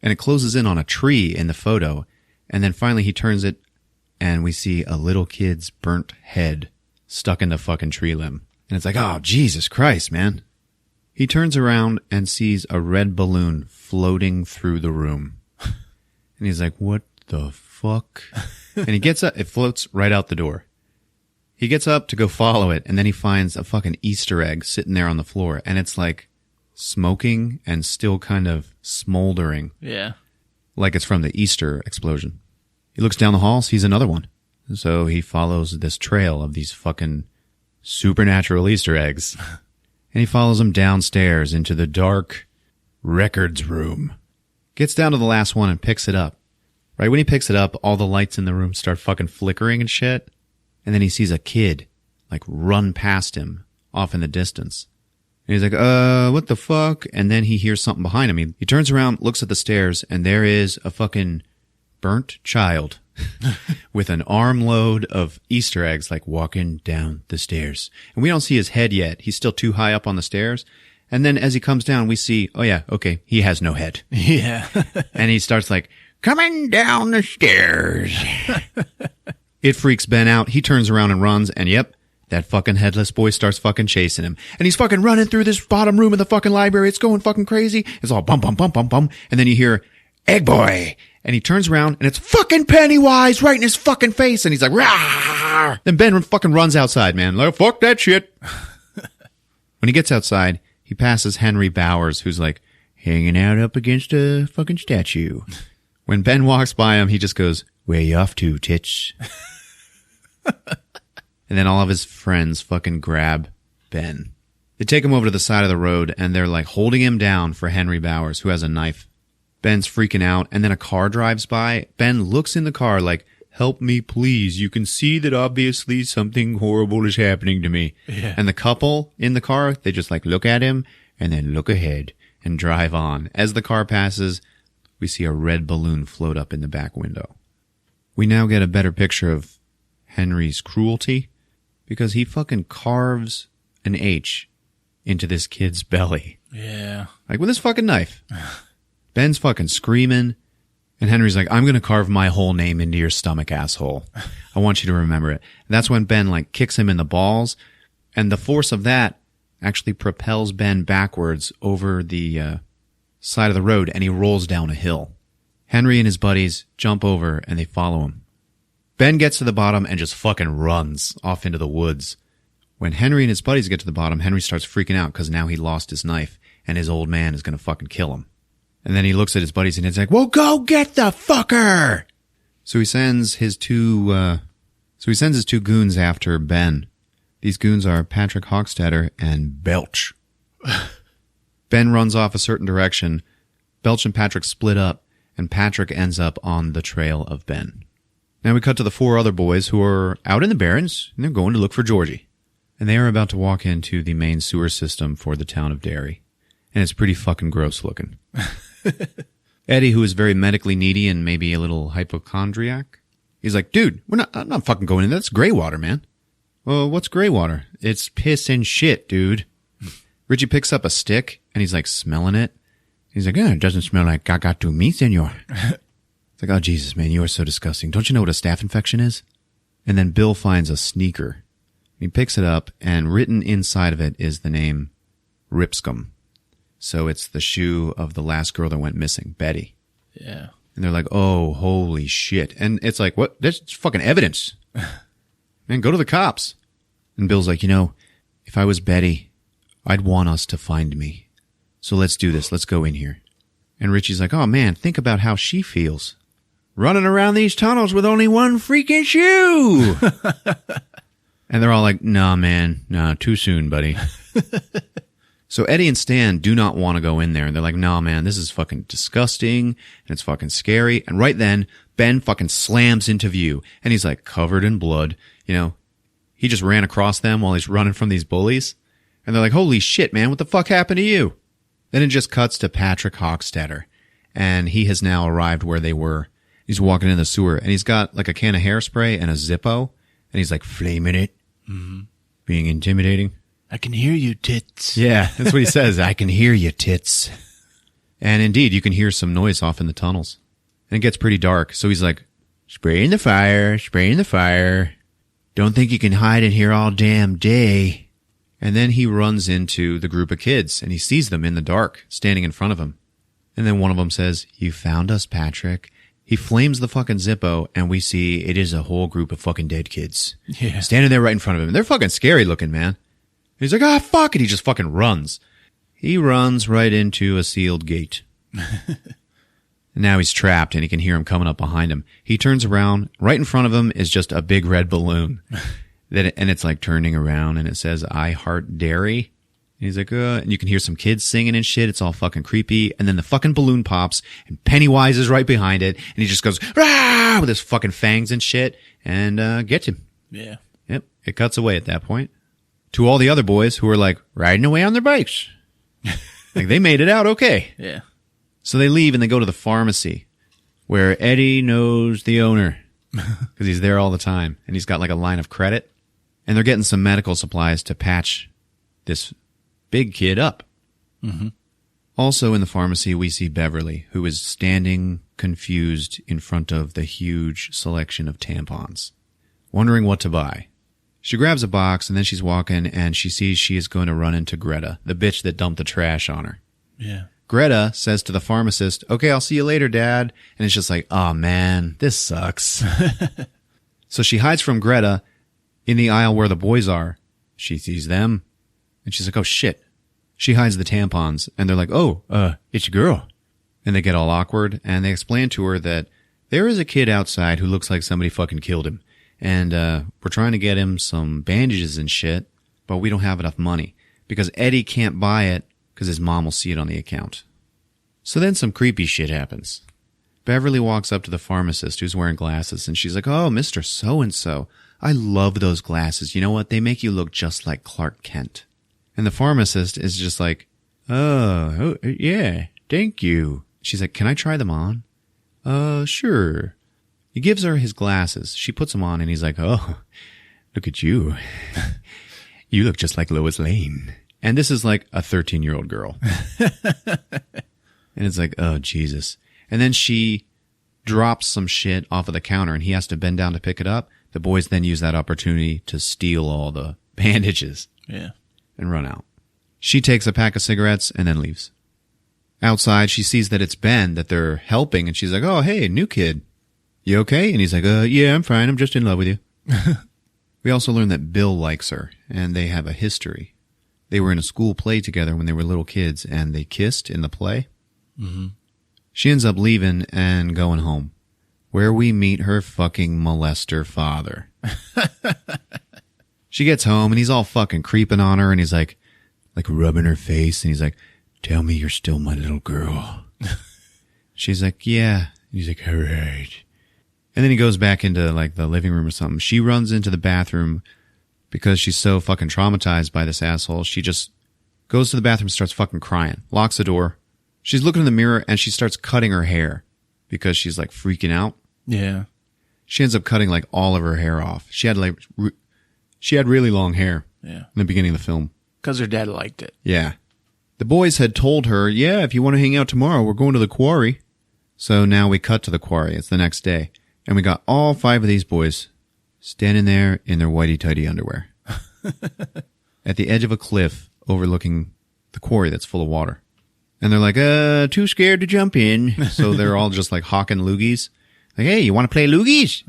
And it closes in on a tree in the photo, and then finally he turns it, and we see a little kid's burnt head stuck in the fucking tree limb. And it's like, oh, Jesus Christ, man. He turns around and sees a red balloon floating through the room. And he's like, what the fuck? And he gets up, it floats right out the door. He gets up to go follow it, and then he finds a fucking Easter egg sitting there on the floor, and it's like smoking and still kind of smoldering, Yeah. like it's from the Easter explosion. He looks down the hall, sees another one. So he follows this trail of these fucking supernatural Easter eggs. And he follows them downstairs into the dark records room. Gets down to the last one and picks it up. Right when he picks it up, all the lights in the room start fucking flickering and shit. And then he sees a kid, like, run past him off in the distance. And he's like, what the fuck? And then he hears something behind him. He turns around, looks at the stairs, and there is a fucking burnt child with an armload of Easter eggs, like, walking down the stairs. And we don't see his head yet. He's still too high up on the stairs. And then as he comes down, we see, oh yeah, okay, he has no head. Yeah. And he starts like, coming down the stairs. It freaks Ben out. He turns around and runs, and yep, that fucking headless boy starts fucking chasing him. And he's fucking running through this bottom room of the fucking library. It's going fucking crazy. It's all bum, bum, bum, bum, bum. And then you hear, Egg Boy. And he turns around, and it's fucking Pennywise right in his fucking face. And he's like, rah! Then Ben fucking runs outside, man. Like, fuck that shit. When he gets outside, he passes Henry Bowers, who's like hanging out up against a fucking statue. When Ben walks by him, he just goes, where you off to, tits? And then all of his friends fucking grab Ben. They take him over to the side of the road, and they're like holding him down for Henry Bowers, who has a knife. Ben's freaking out, and then a car drives by. Ben looks in the car like, help me, please. You can see that obviously something horrible is happening to me. Yeah. And the couple in the car, they just like look at him and then look ahead and drive on. As the car passes, we see a red balloon float up in the back window. We now get a better picture of Henry's cruelty because he fucking carves an H into this kid's belly. Yeah. Like with his fucking knife. Ben's fucking screaming. And Henry's like, I'm going to carve my whole name into your stomach, asshole. I want you to remember it. And that's when Ben like kicks him in the balls. And the force of that actually propels Ben backwards over the side of the road, and he rolls down a hill. Henry and his buddies jump over and they follow him. Ben gets to the bottom and just fucking runs off into the woods. When Henry and his buddies get to the bottom, Henry starts freaking out because now he lost his knife and his old man is going to fucking kill him. And then he looks at his buddies and he's like, well, go get the fucker! So he sends his two goons after Ben. These goons are Patrick Hochstetter and Belch. Ben runs off a certain direction. Belch and Patrick split up, and Patrick ends up on the trail of Ben. Now we cut to the four other boys who are out in the Barrens, and they're going to look for Georgie. And they are about to walk into the main sewer system for the town of Derry. And it's pretty fucking gross looking. Eddie, who is very medically needy and maybe a little hypochondriac, he's like, dude, I'm not fucking going in there. That's gray water, man. Well, what's gray water? It's piss and shit, dude. Richie picks up a stick, and he's like smelling it. He's like, it doesn't smell like caca to me, senor. It's like, oh, Jesus, man, you are so disgusting. Don't you know what a staph infection is? And then Bill finds a sneaker. He picks it up, and written inside of it is the name Ripscomb. So it's the shoe of the last girl that went missing, Betty. Yeah. And they're like, oh, holy shit. And it's like, what? There's fucking evidence. Man, go to the cops. And Bill's like, if I was Betty, I'd want us to find me. So let's do this. Let's go in here. And Richie's like, oh man, think about how she feels. Running around these tunnels with only one freaking shoe. And they're all like, nah, man. Nah, too soon, buddy. So Eddie and Stan do not want to go in there. And they're like, nah, man, this is fucking disgusting. And it's fucking scary. And right then, Ben fucking slams into view. And he's like covered in blood. He just ran across them while he's running from these bullies. And they're like, holy shit, man, what the fuck happened to you? Then it just cuts to Patrick Hochstetter. And he has now arrived where they were. He's walking in the sewer. And he's got like a can of hairspray and a Zippo. And he's like flaming it. Mm-hmm. Being intimidating. I can hear you, tits. Yeah, that's what he says. I can hear you, tits. And indeed, you can hear some noise off in the tunnels. And it gets pretty dark. So he's like, spraying the fire. Don't think you can hide in here all damn day. And then he runs into the group of kids, and he sees them in the dark, standing in front of him. And then one of them says, you found us, Patrick. He flames the fucking Zippo, and we see it is a whole group of fucking dead kids. Yeah. Standing there right in front of him. They're fucking scary looking, man. He's like, ah, fuck, and he just fucking runs. He runs right into a sealed gate. And now he's trapped, and he can hear him coming up behind him. He turns around. Right in front of him is just a big red balloon. And it's like turning around, and it says, I heart dairy. And he's like, and you can hear some kids singing and shit. It's all fucking creepy. And then the fucking balloon pops, and Pennywise is right behind it. And he just goes, rah, with his fucking fangs and shit, and gets him. Yeah. Yep. It cuts away at that point. To all the other boys who are like riding away on their bikes. Like they made it out okay. Yeah. So they leave and they go to the pharmacy where Eddie knows the owner because he's there all the time. And he's got like a line of credit. And they're getting some medical supplies to patch this big kid up. Mm-hmm. Also in the pharmacy, we see Beverly, who is standing confused in front of the huge selection of tampons, wondering what to buy. She grabs a box and then she's walking and she sees she is going to run into Greta, the bitch that dumped the trash on her. Yeah. Greta says to the pharmacist, okay, I'll see you later, Dad. And it's just like, oh man, this sucks. So she hides from Greta in the aisle where the boys are. She sees them and she's like, oh shit. She hides the tampons and they're like, oh, it's your girl. And they get all awkward and they explain to her that there is a kid outside who looks like somebody fucking killed him. And we're trying to get him some bandages and shit, but we don't have enough money because Eddie can't buy it because his mom will see it on the account. So then some creepy shit happens. Beverly walks up to the pharmacist who's wearing glasses and she's like, oh, Mr. So-and-so, I love those glasses. You know what? They make you look just like Clark Kent. And the pharmacist is just like, oh yeah, thank you. She's like, can I try them on? Sure. He gives her his glasses. She puts them on and he's like, oh, look at you. You look just like Lois Lane. And this is like a 13-year-old girl. And it's like, oh, Jesus. And then she drops some shit off of the counter and he has to bend down to pick it up. The boys then use that opportunity to steal all the bandages. Yeah. And run out. She takes a pack of cigarettes and then leaves. Outside, she sees that it's Ben that they're helping and she's like, oh, hey, new kid. You okay? And he's like, yeah, I'm fine. I'm just in love with you. We also learn that Bill likes her and they have a history. They were in a school play together when they were little kids and they kissed in the play. Mm-hmm. She ends up leaving and going home where we meet her fucking molester father. She gets home and he's all fucking creeping on her and he's like rubbing her face and he's like, tell me you're still my little girl. She's like, yeah. And he's like, all right. And then he goes back into like the living room or something. She runs into the bathroom because she's so fucking traumatized by this asshole. She just goes to the bathroom, starts fucking crying, locks the door. She's looking in the mirror and she starts cutting her hair because she's like freaking out. Yeah. She ends up cutting like all of her hair off. She had really long hair. Yeah. In the beginning of the film. Because her dad liked it. Yeah. The boys had told her, yeah, if you want to hang out tomorrow, we're going to the quarry. So now we cut to the quarry. It's the next day. And we got all 5 of these boys standing there in their whitey-tighty underwear. At the edge of a cliff overlooking the quarry that's full of water. And they're like, too scared to jump in. So they're all just like hawking loogies. Like, hey, you want to play loogies?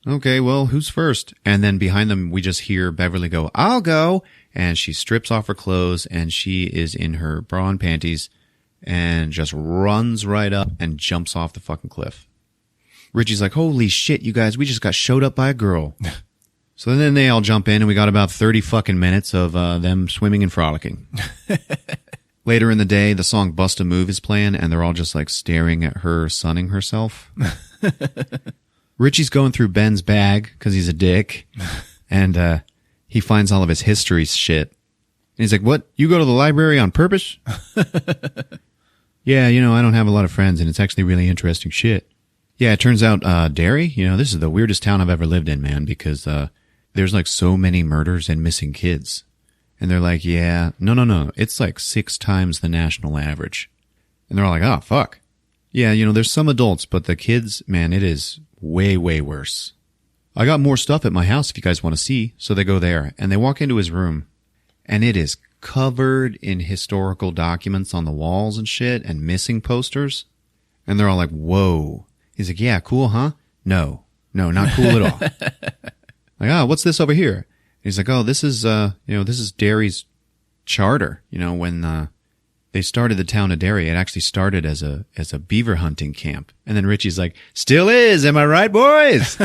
Okay, well, who's first? And then behind them, we just hear Beverly go, I'll go. And she strips off her clothes and she is in her bra and panties and just runs right up and jumps off the fucking cliff. Richie's like, holy shit, you guys, we just got showed up by a girl. So then they all jump in and we got about 30 fucking minutes of them swimming and frolicking. Later in the day, the song Bust a Move is playing and they're all just like staring at her sunning herself. Richie's going through Ben's bag because he's a dick. And he finds all of his history shit. And he's like, what? You go to the library on purpose? Yeah, I don't have a lot of friends and it's actually really interesting shit. Yeah, it turns out, Derry, this is the weirdest town I've ever lived in, man, because there's like so many murders and missing kids. And they're like, yeah, no, it's like 6 times the national average. And they're all like, oh, fuck. Yeah, there's some adults, but the kids, man, it is way, way worse. I got more stuff at my house if you guys want to see. So they go there and they walk into his room and it is covered in historical documents on the walls and shit and missing posters. And they're all like, whoa. He's like, yeah, cool, huh? No, not cool at all. Like, oh, what's this over here? He's like, oh, this is, this is Derry's charter. When they started the town of Derry, it actually started as a beaver hunting camp. And then Richie's like, still is, am I right, boys?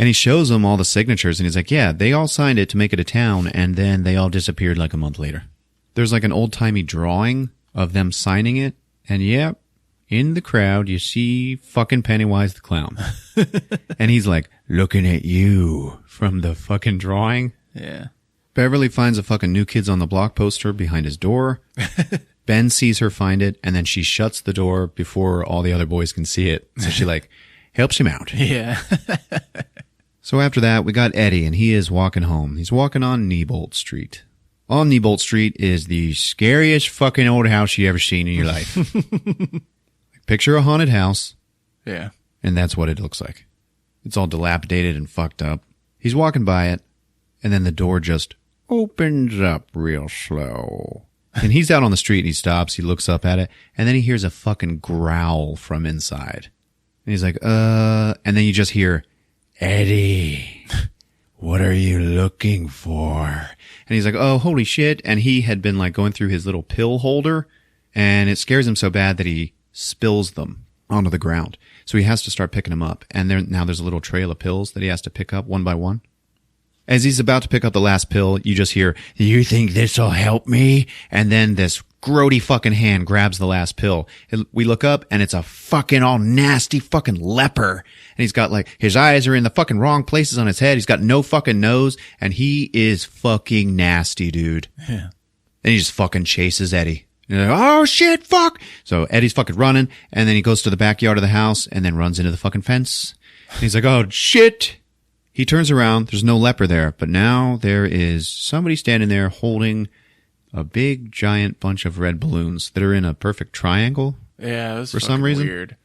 And he shows them all the signatures, and he's like, yeah, they all signed it to make it a town, and then they all disappeared like a month later. There's like an old-timey drawing of them signing it, and yep, in the crowd, you see fucking Pennywise the Clown. And he's like, looking at you from the fucking drawing. Yeah. Beverly finds a fucking New Kids on the Block poster behind his door. Ben sees her find it, and then she shuts the door before all the other boys can see it. So she like helps him out. Yeah. So after that, we got Eddie, and he is walking home. He's walking on Neibolt Street. On Neibolt Street is the scariest fucking old house you ever seen in your life. Picture a haunted house. Yeah. And that's what it looks like. It's all dilapidated and fucked up. He's walking by it, and then the door just opens up real slow. And he's out on the street, and he stops, he looks up at it, and then he hears a fucking growl from inside. And he's like, and then you just hear, Eddie, what are you looking for? And he's like, oh, holy shit. And he had been like going through his little pill holder, and it scares him so bad that he spills them onto the ground. So he has to start picking them up. And now there's a little trail of pills that he has to pick up one by one. As he's about to pick up the last pill, you just hear, you think this'll help me? And then this grody fucking hand grabs the last pill. We look up, and it's a fucking all nasty fucking leper. And he's got like, his eyes are in the fucking wrong places on his head. He's got no fucking nose, and he is fucking nasty, dude. Yeah. And he just fucking chases Eddie. And you're like, oh shit, fuck. So Eddie's fucking running, and then he goes to the backyard of the house and then runs into the fucking fence. And he's like, oh shit. He turns around. There's no leper there, but now there is somebody standing there holding a big giant bunch of red balloons that are in a perfect triangle. Yeah, it was for some reason. weird.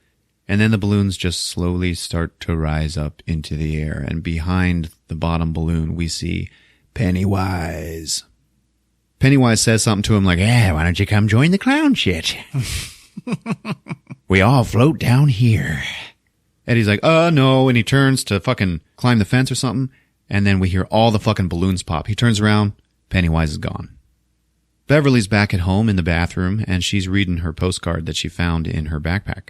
And then the balloons just slowly start to rise up into the air. And behind the bottom balloon, we see Pennywise. Pennywise says something to him like, yeah, why don't you come join the clown shit? We all float down here. Eddie's like, no. And he turns to fucking climb the fence or something. And then we hear all the fucking balloons pop. He turns around. Pennywise is gone. Beverly's back at home in the bathroom, and she's reading her postcard that she found in her backpack.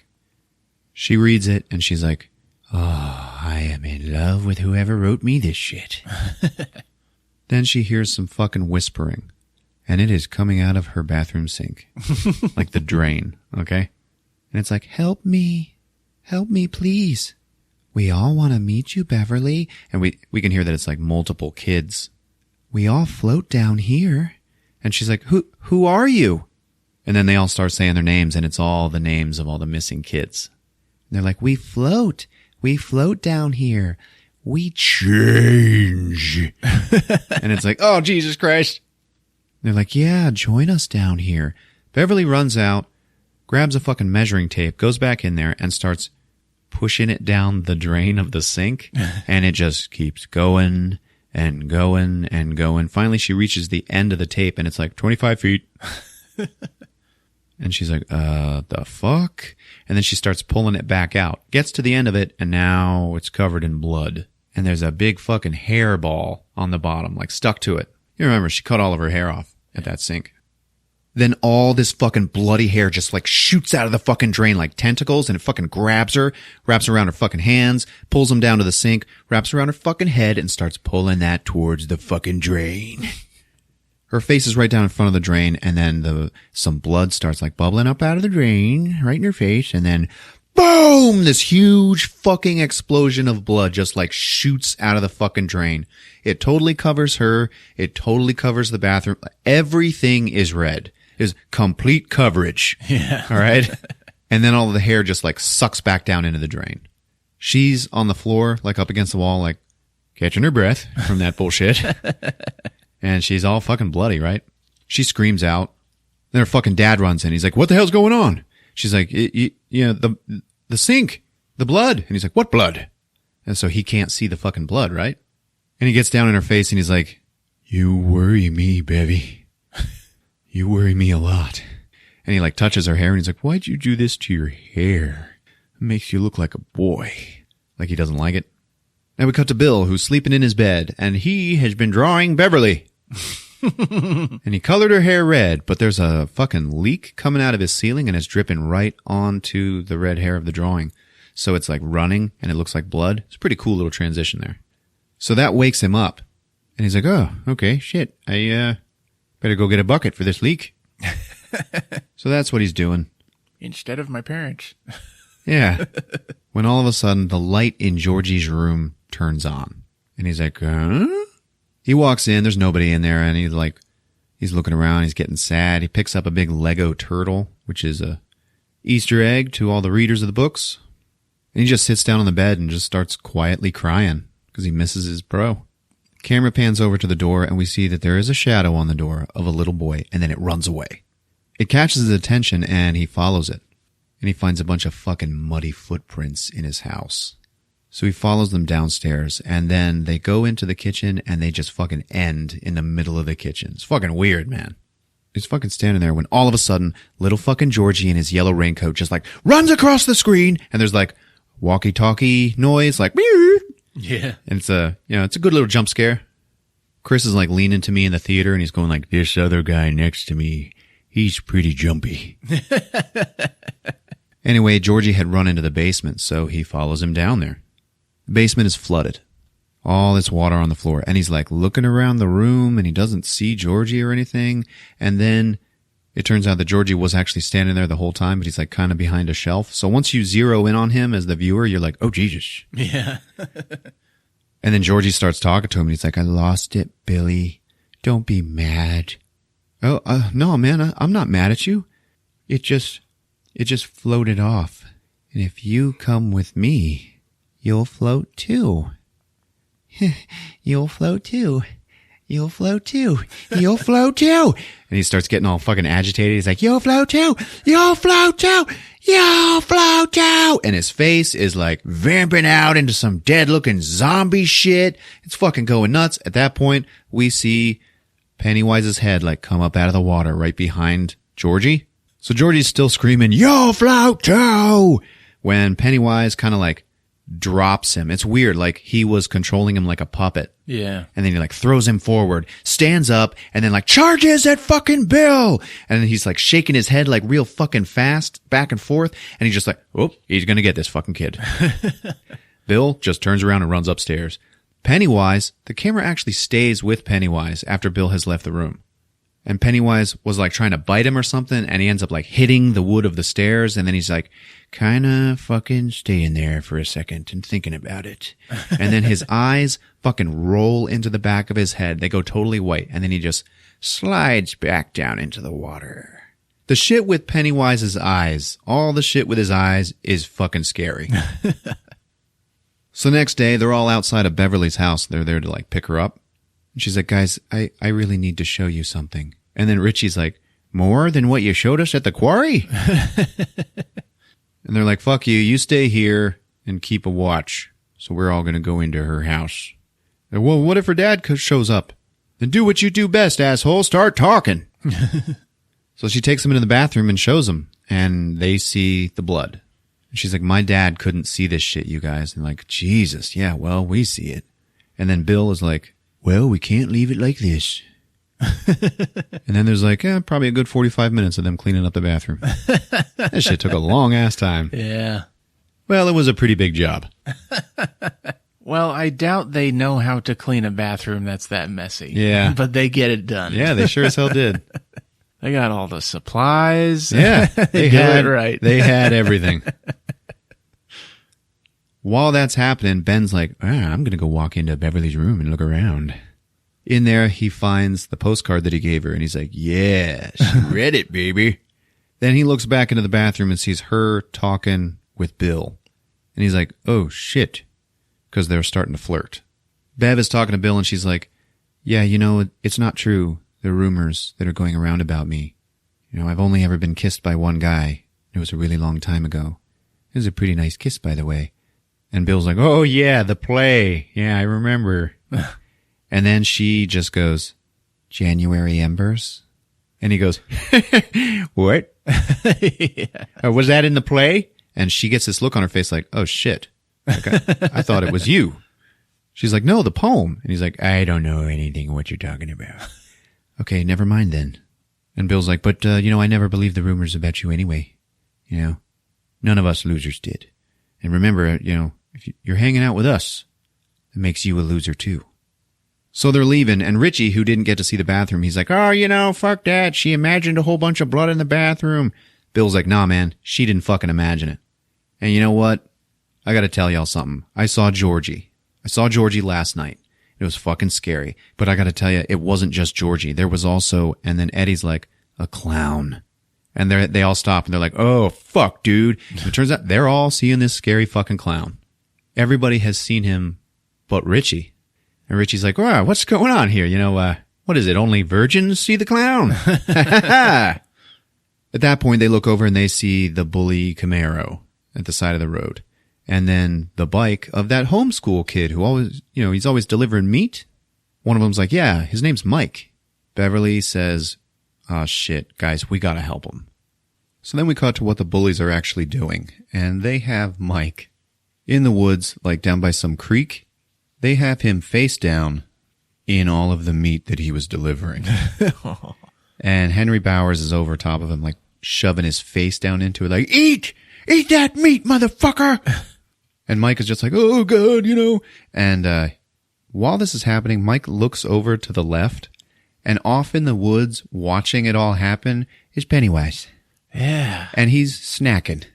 She reads it, and she's like, oh, I am in love with whoever wrote me this shit. Then she hears some fucking whispering, and it is coming out of her bathroom sink. Like the drain, okay? And it's like, help me, please. We all want to meet you, Beverly. And we can hear that it's like multiple kids. We all float down here. And she's like, who are you? And then they all start saying their names, and it's all the names of all the missing kids. And they're like, we float down here. We change. And it's like, oh, Jesus Christ. And they're like, yeah, join us down here. Beverly runs out, grabs a fucking measuring tape, goes back in there, and starts pushing it down the drain of the sink. And it just keeps going and going and going. Finally, she reaches the end of the tape, and it's like 25 feet. And she's like, the fuck? And then she starts pulling it back out. Gets to the end of it, and now it's covered in blood. And there's a big fucking hairball on the bottom, like stuck to it. You remember, she cut all of her hair off at that sink. Then all this fucking bloody hair just like shoots out of the fucking drain like tentacles, and it fucking grabs her, wraps around her fucking hands, pulls them down to the sink, wraps around her fucking head, and starts pulling that towards the fucking drain. Her face is right down in front of the drain, and then some blood starts like bubbling up out of the drain, right in her face, and then boom! This huge fucking explosion of blood just like shoots out of the fucking drain. It totally covers her. It totally covers the bathroom. Everything is red. Is complete coverage. Yeah. All right. And then all of the hair just like sucks back down into the drain. She's on the floor, like up against the wall, like catching her breath from that bullshit. And she's all fucking bloody, right? She screams out. Then her fucking dad runs in. He's like, what the hell's going on? She's like, the sink, the blood. And he's like, what blood? And so he can't see the fucking blood, right? And he gets down in her face and he's like, you worry me, Bevy. You worry me a lot. And he like touches her hair and he's like, why'd you do this to your hair? makes you look like a boy. Like he doesn't like it. Now we cut to Bill, who's sleeping in his bed, and he has been drawing Beverly. And he colored her hair red, but there's a fucking leak coming out of his ceiling, and it's dripping right onto the red hair of the drawing. So it's like running, and it looks like blood. It's a pretty cool little transition there. So that wakes him up. And he's like, oh, okay, shit. I better go get a bucket for this leak. So that's what he's doing. Instead of my parents. Yeah. When all of a sudden, the light in Georgie's room turns on. And he's like, huh? He walks in, there's nobody in there, and he's looking around, he's getting sad. He picks up a big Lego turtle, which is a Easter egg to all the readers of the books. And he just sits down on the bed and just starts quietly crying because he misses his bro. Camera pans over to the door, and we see that there is a shadow on the door of a little boy, and then it runs away. It catches his attention, and he follows it. And he finds a bunch of fucking muddy footprints in his house. So he follows them downstairs, and then they go into the kitchen, and they just fucking end in the middle of the kitchen. It's fucking weird, man. He's fucking standing there when all of a sudden, little fucking Georgie in his yellow raincoat just like runs across the screen, and there's like walkie-talkie noise, like, yeah. And it's a good little jump scare. Chris is like leaning to me in the theater, and he's going like, this other guy next to me, he's pretty jumpy. Anyway, Georgie had run into the basement, so he follows him down there. The basement is flooded. All this water on the floor. And he's like looking around the room, and he doesn't see Georgie or anything. And then it turns out that Georgie was actually standing there the whole time, but he's like kind of behind a shelf. So once you zero in on him as the viewer, you're like, oh, Jesus. Yeah. And then Georgie starts talking to him, and he's like, I lost it, Billy. Don't be mad. Oh, no, man, I'm not mad at you. It just floated off. And if you come with me, you'll float too. You'll float too. You'll float too. You'll float too. And he starts getting all fucking agitated. He's like, you'll float too. You'll float too. You'll float too. And his face is like vamping out into some dead looking zombie shit. It's fucking going nuts. At that point, we see Pennywise's head like come up out of the water right behind Georgie. So Georgie's still screaming, you'll float too, when Pennywise kind of like drops him. It's weird. Like he was controlling him like a puppet. Yeah. And then he like throws him forward, stands up, and then like charges at fucking Bill. And then he's like shaking his head like real fucking fast back and forth. And he's just like, oh, he's going to get this fucking kid. Bill just turns around and runs upstairs. Pennywise, the camera actually stays with Pennywise after Bill has left the room. And Pennywise was like trying to bite him or something, and he ends up like hitting the wood of the stairs, and then he's like kind of fucking staying there for a second and thinking about it. And then his eyes fucking roll into the back of his head. They go totally white, and then he just slides back down into the water. The shit with Pennywise's eyes, all the shit with his eyes is fucking scary. So next day, they're all outside of Beverly's house. They're there to like pick her up. And she's like, guys, I really need to show you something. And then Richie's like, more than what you showed us at the quarry? And they're like, fuck you. You stay here and keep a watch. So we're all going to go into her house. And, well, what if her dad shows up? Then do what you do best, asshole. Start talking. So she takes him into the bathroom and shows him. And they see the blood. And she's like, my dad couldn't see this shit, you guys. And like, Jesus, yeah, well, we see it. And then Bill is like, well, we can't leave it like this. And then there's like, probably a good 45 minutes of them cleaning up the bathroom. That shit took a long ass time. Yeah. Well, it was a pretty big job. Well, I doubt they know how to clean a bathroom that's that messy. Yeah. But they get it done. Yeah, they sure as hell did. They got all the supplies. Yeah. They did it right. They had everything. While that's happening, Ben's like, I'm going to go walk into Beverly's room and look around. In there, he finds the postcard that he gave her, and he's like, yeah, she read it, baby. Then he looks back into the bathroom and sees her talking with Bill. And he's like, oh, shit, because they're starting to flirt. Bev is talking to Bill, and she's like, yeah, you know, it's not true, the rumors that are going around about me. You know, I've only ever been kissed by one guy. It was a really long time ago. It was a pretty nice kiss, by the way. And Bill's like, oh, yeah, the play. Yeah, I remember. And then she just goes, January Embers? And he goes, what? Yeah. Was that in the play? And she gets this look on her face like, oh shit. Like, I thought it was you. She's like, no, the poem. And he's like, I don't know anything what you're talking about. Okay, never mind then. And Bill's like, but, I never believed the rumors about you anyway. None of us losers did. And remember, if you're hanging out with us, it makes you a loser too. So they're leaving, and Richie, who didn't get to see the bathroom, he's like, oh, fuck that. She imagined a whole bunch of blood in the bathroom. Bill's like, nah, man, she didn't fucking imagine it. And you know what? I gotta tell y'all something. I saw Georgie last night. It was fucking scary. But I gotta tell you, it wasn't just Georgie. There was also, and then Eddie's like, a clown. And they all stop, and they're like, oh, fuck, dude. And it turns out they're all seeing this scary fucking clown. Everybody has seen him but Richie. And Richie's like, wow, what's going on here? What is it? Only virgins see the clown? At that point, they look over and they see the bully Camaro at the side of the road. And then the bike of that homeschool kid who always, he's always delivering meat. One of them's like, yeah, his name's Mike. Beverly says, oh shit, guys, we gotta help him. So then we cut to what the bullies are actually doing. And they have Mike in the woods, like down by some creek. They have him face down in all of the meat that he was delivering. And Henry Bowers is over top of him, like shoving his face down into it, like, eat that meat, motherfucker. And Mike is just like, oh God, And while this is happening, Mike looks over to the left, and off in the woods, watching it all happen, is Pennywise. Yeah. And he's snacking.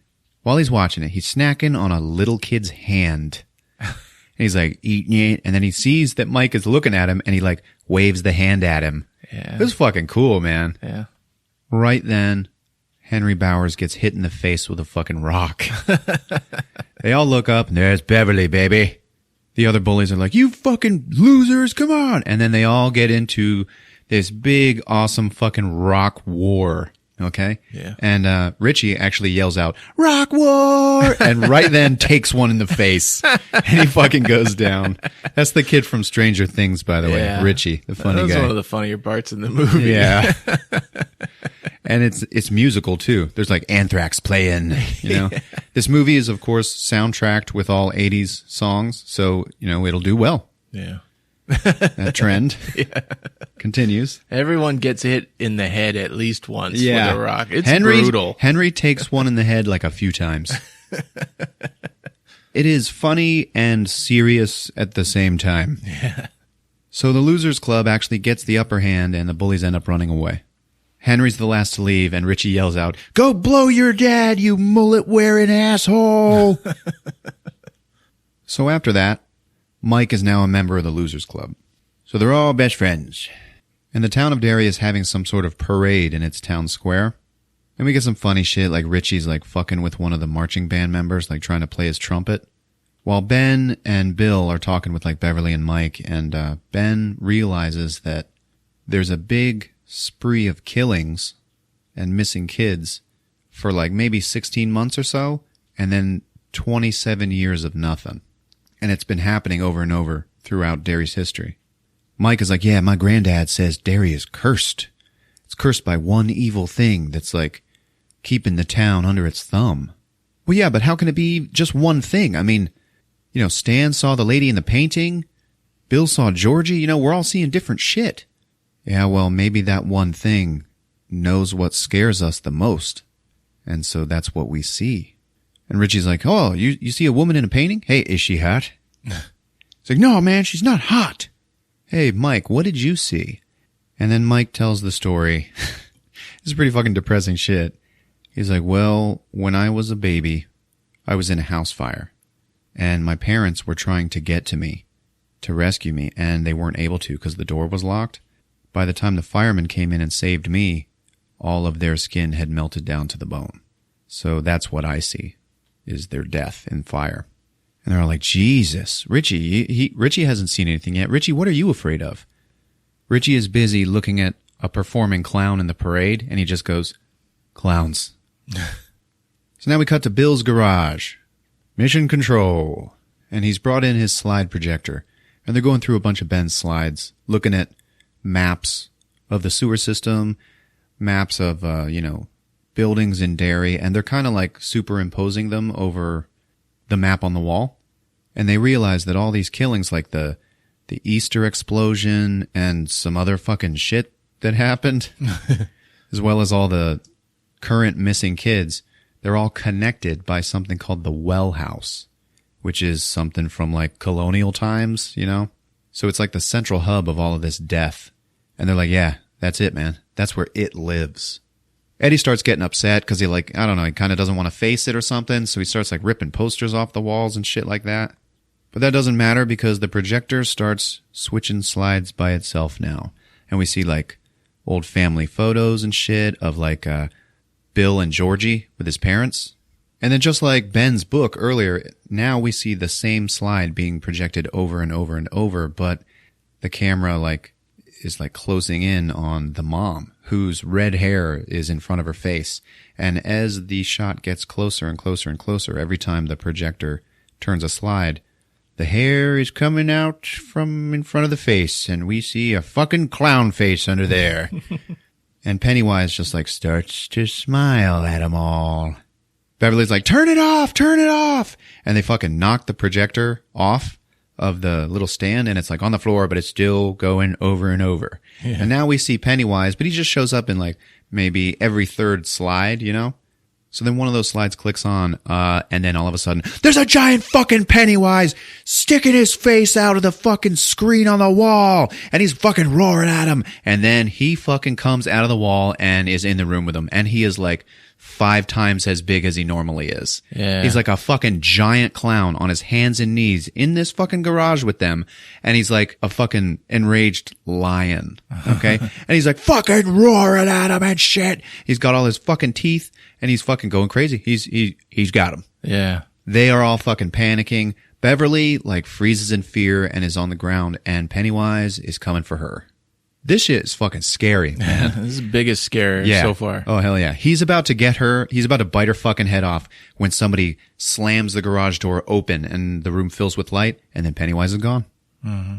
While he's watching it, he's snacking on a little kid's hand. And he's like, eating it. And then he sees that Mike is looking at him, and he like waves the hand at him. Yeah. It was fucking cool, man. Yeah. Right then, Henry Bowers gets hit in the face with a fucking rock. They all look up, and there's Beverly, baby. The other bullies are like, you fucking losers, come on. And then they all get into this big, awesome fucking rock war. Okay? Yeah. And Richie actually yells out, rock war! And right then takes one in the face. And he fucking goes down. That's the kid from Stranger Things, by the way. Yeah. Richie, the funny guy. That's one of the funnier parts in the movie. Yeah. And it's musical too. There's like Anthrax playing, This movie is of course soundtracked with all 80s songs, so, it'll do well. Yeah. That trend continues. Everyone gets hit in the head at least once with a rock. It's brutal. Henry takes one in the head like a few times. It is funny and serious at the same time. Yeah. So the Losers Club actually gets the upper hand, and the bullies end up running away. Henry's the last to leave, and Richie yells out, go blow your dad, you mullet-wearing asshole! So after that, Mike is now a member of the Losers Club. So they're all best friends. And the town of Derry is having some sort of parade in its town square. And we get some funny shit, like Richie's like fucking with one of the marching band members, like trying to play his trumpet. While Ben and Bill are talking with like Beverly and Mike, and Ben realizes that there's a big spree of killings and missing kids for like maybe 16 months or so, and then 27 years of nothing. And it's been happening over and over throughout Derry's history. Mike is like, yeah, my granddad says Derry is cursed. It's cursed by one evil thing that's like keeping the town under its thumb. Well, yeah, but how can it be just one thing? I mean, Stan saw the lady in the painting. Bill saw Georgie. We're all seeing different shit. Yeah, well, maybe that one thing knows what scares us the most. And so that's what we see. And Richie's like, oh, you see a woman in a painting? Hey, is she hot? It's like, no, man, she's not hot. Hey, Mike, what did you see? And then Mike tells the story. This is pretty fucking depressing shit. He's like, well, when I was a baby, I was in a house fire. And my parents were trying to get to me, to rescue me, and they weren't able to because the door was locked. By the time the firemen came in and saved me, all of their skin had melted down to the bone. So that's what I see, is their death in fire. And they're all like, Jesus, Richie, Richie hasn't seen anything yet. Richie, what are you afraid of? Richie is busy looking at a performing clown in the parade, and he just goes, clowns. So now we cut to Bill's garage. Mission control. And he's brought in his slide projector, and they're going through a bunch of Ben's slides, looking at maps of the sewer system, maps of, buildings in Derry, and they're kind of like superimposing them over the map on the wall. And they realize that all these killings, like the Easter explosion and some other fucking shit that happened, as well as all the current missing kids, they're all connected by something called the Well House, which is something from like colonial times, you know? So it's like the central hub of all of this death. And they're like, yeah, that's it, man. That's where it lives. Eddie starts getting upset because he like, I don't know, he kind of doesn't want to face it or something. So he starts like ripping posters off the walls and shit like that. But that doesn't matter because the projector starts switching slides by itself now. And we see like old family photos and shit of like Bill and Georgie with his parents. And then just like Ben's book earlier, now we see the same slide being projected over and over and over, but the camera like is like closing in on the mom whose red hair is in front of her face. And as the shot gets closer and closer and closer, every time the projector turns a slide, the hair is coming out from in front of the face, and we see a fucking clown face under there. And Pennywise just like starts to smile at them all. Beverly's like, turn it off, turn it off. And they fucking knock the projector off of the little stand, and it's like on the floor, but it's still going over and over. Yeah. And now we see Pennywise, but he just shows up in like maybe every third slide, you know? So then one of those slides clicks on, and then all of a sudden, there's a giant fucking Pennywise sticking his face out of the fucking screen on the wall, and he's fucking roaring at him. And then he fucking comes out of the wall and is in the room with him, and he is like 5 times as big as he normally is. Yeah. He's like a fucking giant clown on his hands and knees in this fucking garage with them. And he's like a fucking enraged lion. Okay. And he's like fucking roaring at him and shit. He's got all his fucking teeth and he's fucking going crazy. He's got him. Yeah. They are all fucking panicking. Beverly like freezes in fear and is on the ground, and Pennywise is coming for her. This shit is fucking scary, man. This is the biggest scare so far. Oh, hell yeah. He's about to get her. He's about to bite her fucking head off when somebody slams the garage door open and the room fills with light, and then Pennywise is gone. Mm-hmm.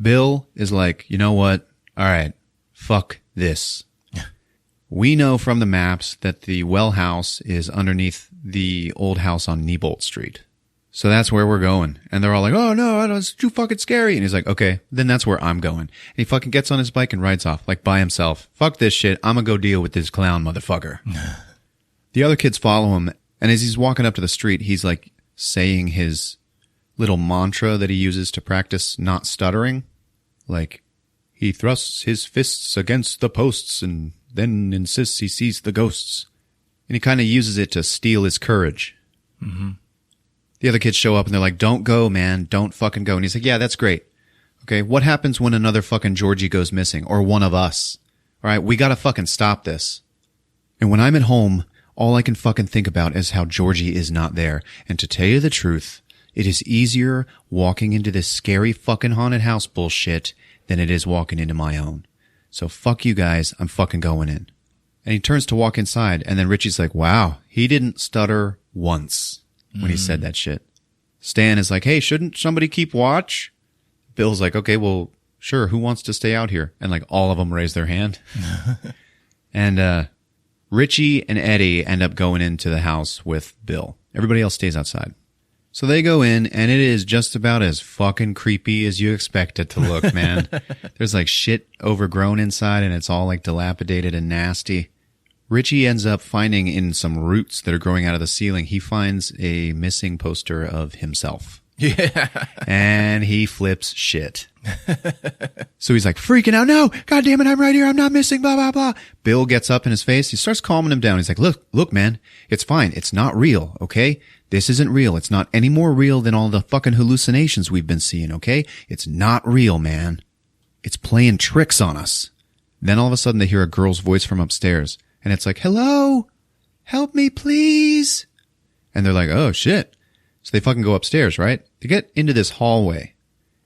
Bill is like, you know what? All right, fuck this. We know from the maps that the well house is underneath the old house on Neibolt Street. So that's where we're going. And they're all like, oh no, it's too fucking scary. And he's like, okay, then that's where I'm going. And he fucking gets on his bike and rides off, like by himself. Fuck this shit. I'm gonna go deal with this clown motherfucker. The other kids follow him. And as he's walking up to the street, he's like saying his little mantra that he uses to practice not stuttering. Like, he thrusts his fists against the posts and then insists he sees the ghosts. And he kind of uses it to steal his courage. Mm-hmm. The other kids show up and they're like, don't go, man. Don't fucking go. And he's like, yeah, that's great. Okay, what happens when another fucking Georgie goes missing? Or one of us? All right, we gotta fucking stop this. And when I'm at home, all I can fucking think about is how Georgie is not there. And to tell you the truth, it is easier walking into this scary fucking haunted house bullshit than it is walking into my own. So fuck you guys, I'm fucking going in. And he turns to walk inside, and then Richie's like, wow, he didn't stutter once when he said that shit. Stan is like, hey, shouldn't somebody keep watch? Bill's like, okay, well, sure, who wants to stay out here? And like all of them raise their hand. And Richie and Eddie end up going into the house with Bill. Everybody else stays outside. So they go in, and it is just about as fucking creepy as you expect it to look, man. There's like shit overgrown inside, and it's all like dilapidated and nasty. Richie ends up finding in some roots that are growing out of the ceiling, he finds a missing poster of himself. Yeah. And he flips shit. So he's like freaking out. No, God damn it, I'm right here. I'm not missing, blah, blah, blah. Bill gets up in his face. He starts calming him down. He's like, look, man, it's fine. It's not real. Okay. This isn't real. It's not any more real than all the fucking hallucinations we've been seeing. Okay. It's not real, man. It's playing tricks on us. Then all of a sudden they hear a girl's voice from upstairs. And it's like, hello, help me, please. And they're like, oh, shit. So they fucking go upstairs, right? They get into this hallway.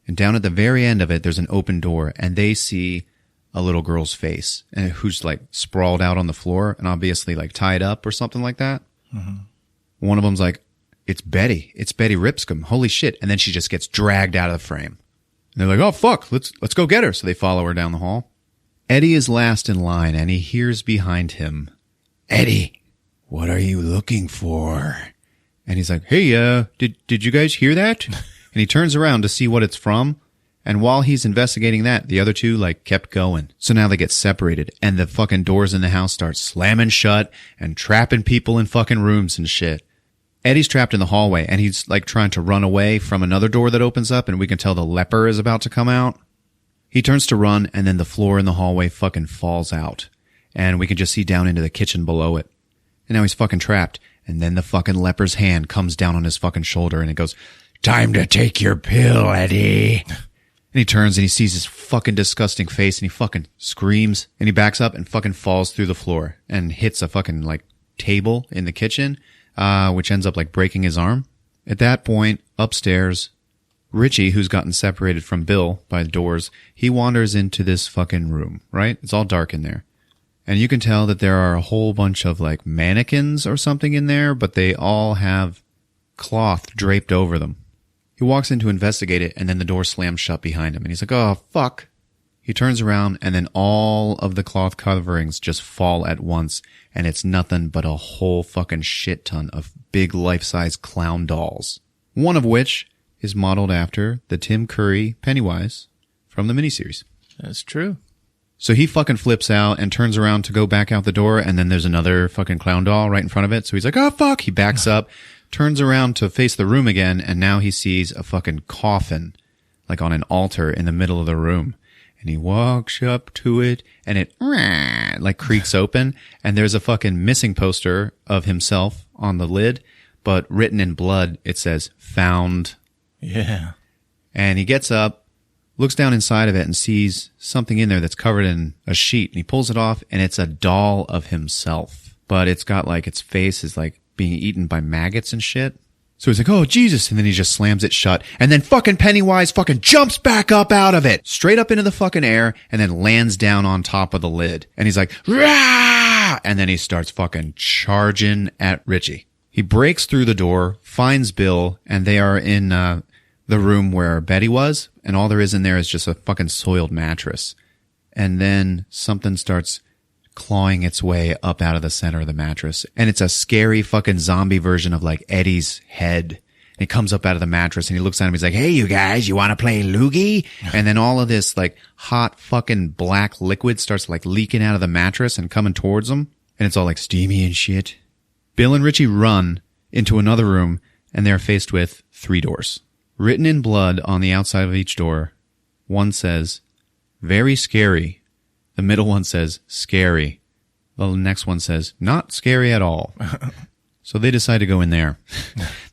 And down at the very end of it, there's an open door. And they see a little girl's face and who's like sprawled out on the floor and obviously like tied up or something like that. Mm-hmm. One of them's like, it's Betty. It's Betty Ripscomb. Holy shit. And then she just gets dragged out of the frame. And they're like, oh, fuck. Let's go get her. So they follow her down the hall. Eddie is last in line, and he hears behind him, Eddie, what are you looking for? And he's like, hey, did you guys hear that? And he turns around to see what it's from. And while he's investigating that, the other two, like, kept going. So now they get separated, and the fucking doors in the house start slamming shut and trapping people in fucking rooms and shit. Eddie's trapped in the hallway, and he's, like, trying to run away from another door that opens up, and we can tell the leper is about to come out. He turns to run, and then the floor in the hallway fucking falls out. And we can just see down into the kitchen below it. And now he's fucking trapped. And then the fucking leper's hand comes down on his fucking shoulder, and it goes, time to take your pill, Eddie. And he turns and he sees his fucking disgusting face and he fucking screams and he backs up and fucking falls through the floor and hits a fucking like table in the kitchen, which ends up like breaking his arm. At that point, upstairs, Richie, who's gotten separated from Bill by the doors, he wanders into this fucking room, right? It's all dark in there. And you can tell that there are a whole bunch of like mannequins or something in there, but they all have cloth draped over them. He walks in to investigate it, and then the door slams shut behind him. And he's like, oh, fuck. He turns around, and then all of the cloth coverings just fall at once. And it's nothing but a whole fucking shit ton of big life-size clown dolls. One of which is modeled after the Tim Curry Pennywise from the miniseries. That's true. So he fucking flips out and turns around to go back out the door, and then there's another fucking clown doll right in front of it. So he's like, oh, fuck. He backs up. Turns around to face the room again, and now he sees a fucking coffin, like on an altar in the middle of the room. And he walks up to it, and it, like, creaks open, and there's a fucking missing poster of himself on the lid, but written in blood, it says, found. Yeah. And he gets up, looks down inside of it, and sees something in there that's covered in a sheet, and he pulls it off, and it's a doll of himself. But it's got, like, its face is, like, being eaten by maggots and shit. So he's like, oh, Jesus. And then he just slams it shut. And then fucking Pennywise fucking jumps back up out of it, straight up into the fucking air, and then lands down on top of the lid. And he's like, rah! And then he starts fucking charging at Richie. He breaks through the door, finds Bill, and they are in the room where Betty was. And all there is in there is just a fucking soiled mattress. And then something starts clawing its way up out of the center of the mattress. And it's a scary fucking zombie version of like Eddie's head. And he comes up out of the mattress and he looks at him. He's like, hey, you guys, you want to play loogie? And then all of this like hot fucking black liquid starts like leaking out of the mattress and coming towards them. And it's all like steamy and shit. Bill and Richie run into another room and they're faced with 3 doors. Written in blood on the outside of each door, one says, very scary. The middle one says, scary. The next one says, not scary at all. So they decide to go in there.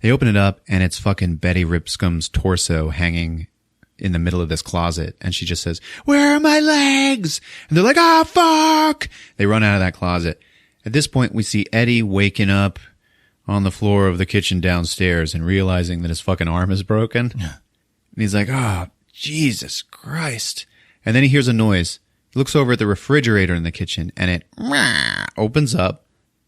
They open it up, and it's fucking Betty Ripscombe's torso hanging in the middle of this closet. And she just says, where are my legs? And they're like, ah, fuck! They run out of that closet. At this point, we see Eddie waking up on the floor of the kitchen downstairs and realizing that his fucking arm is broken. And he's like, oh, Jesus Christ. And then he hears a noise. He looks over at the refrigerator in the kitchen, and it opens up,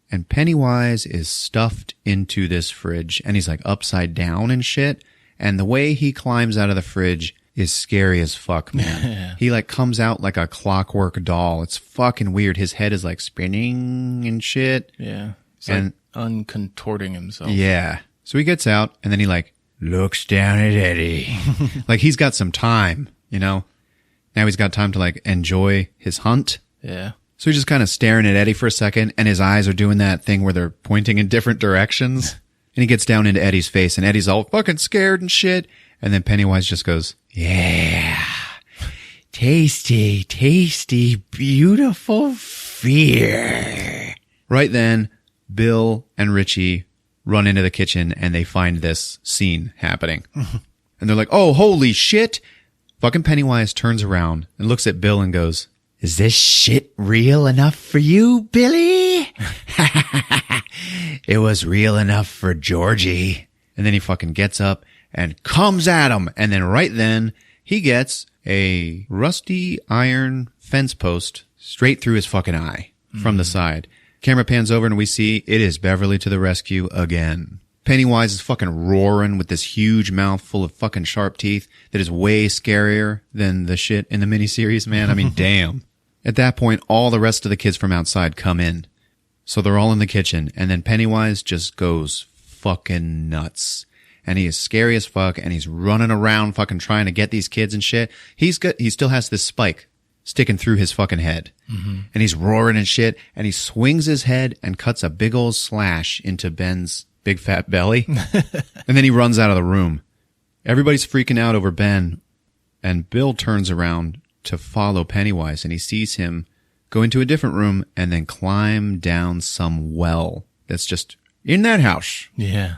and Pennywise is stuffed into this fridge, and he's like upside down and shit. And the way he climbs out of the fridge is scary as fuck, man. Yeah. He like comes out like a clockwork doll. It's fucking weird. His head is like spinning and shit. Yeah. He's And- like uncontorting himself. Yeah. So he gets out, and then he like looks down at Eddie. Like he's got some time, you know? Now he's got time to like enjoy his hunt. Yeah. So he's just kind of staring at Eddie for a second, and his eyes are doing that thing where they're pointing in different directions. And he gets down into Eddie's face, and Eddie's all fucking scared and shit. And then Pennywise just goes, yeah, tasty, tasty, beautiful fear. Right then, Bill and Richie run into the kitchen, and they find this scene happening. And they're like, oh, holy shit. Fucking Pennywise turns around and looks at Bill and goes, is this shit real enough for you, Billy? It was real enough for Georgie. And then he fucking gets up and comes at him. And then right then, he gets a rusty iron fence post straight through his fucking eye from the side. Camera pans over and we see it is Beverly to the rescue again. Pennywise is fucking roaring with this huge mouth full of fucking sharp teeth that is way scarier than the shit in the miniseries, man. I mean, damn. At that point, all the rest of the kids from outside come in. So they're all in the kitchen, and then Pennywise just goes fucking nuts. And he is scary as fuck, and he's running around fucking trying to get these kids and shit. He still has this spike sticking through his fucking head. Mm-hmm. And he's roaring and shit, and he swings his head and cuts a big old slash into Ben's big fat belly. And then he runs out of the room. Everybody's freaking out over Ben, and Bill turns around to follow Pennywise, and he sees him go into a different room and then climb down some well that's just in that house. Yeah.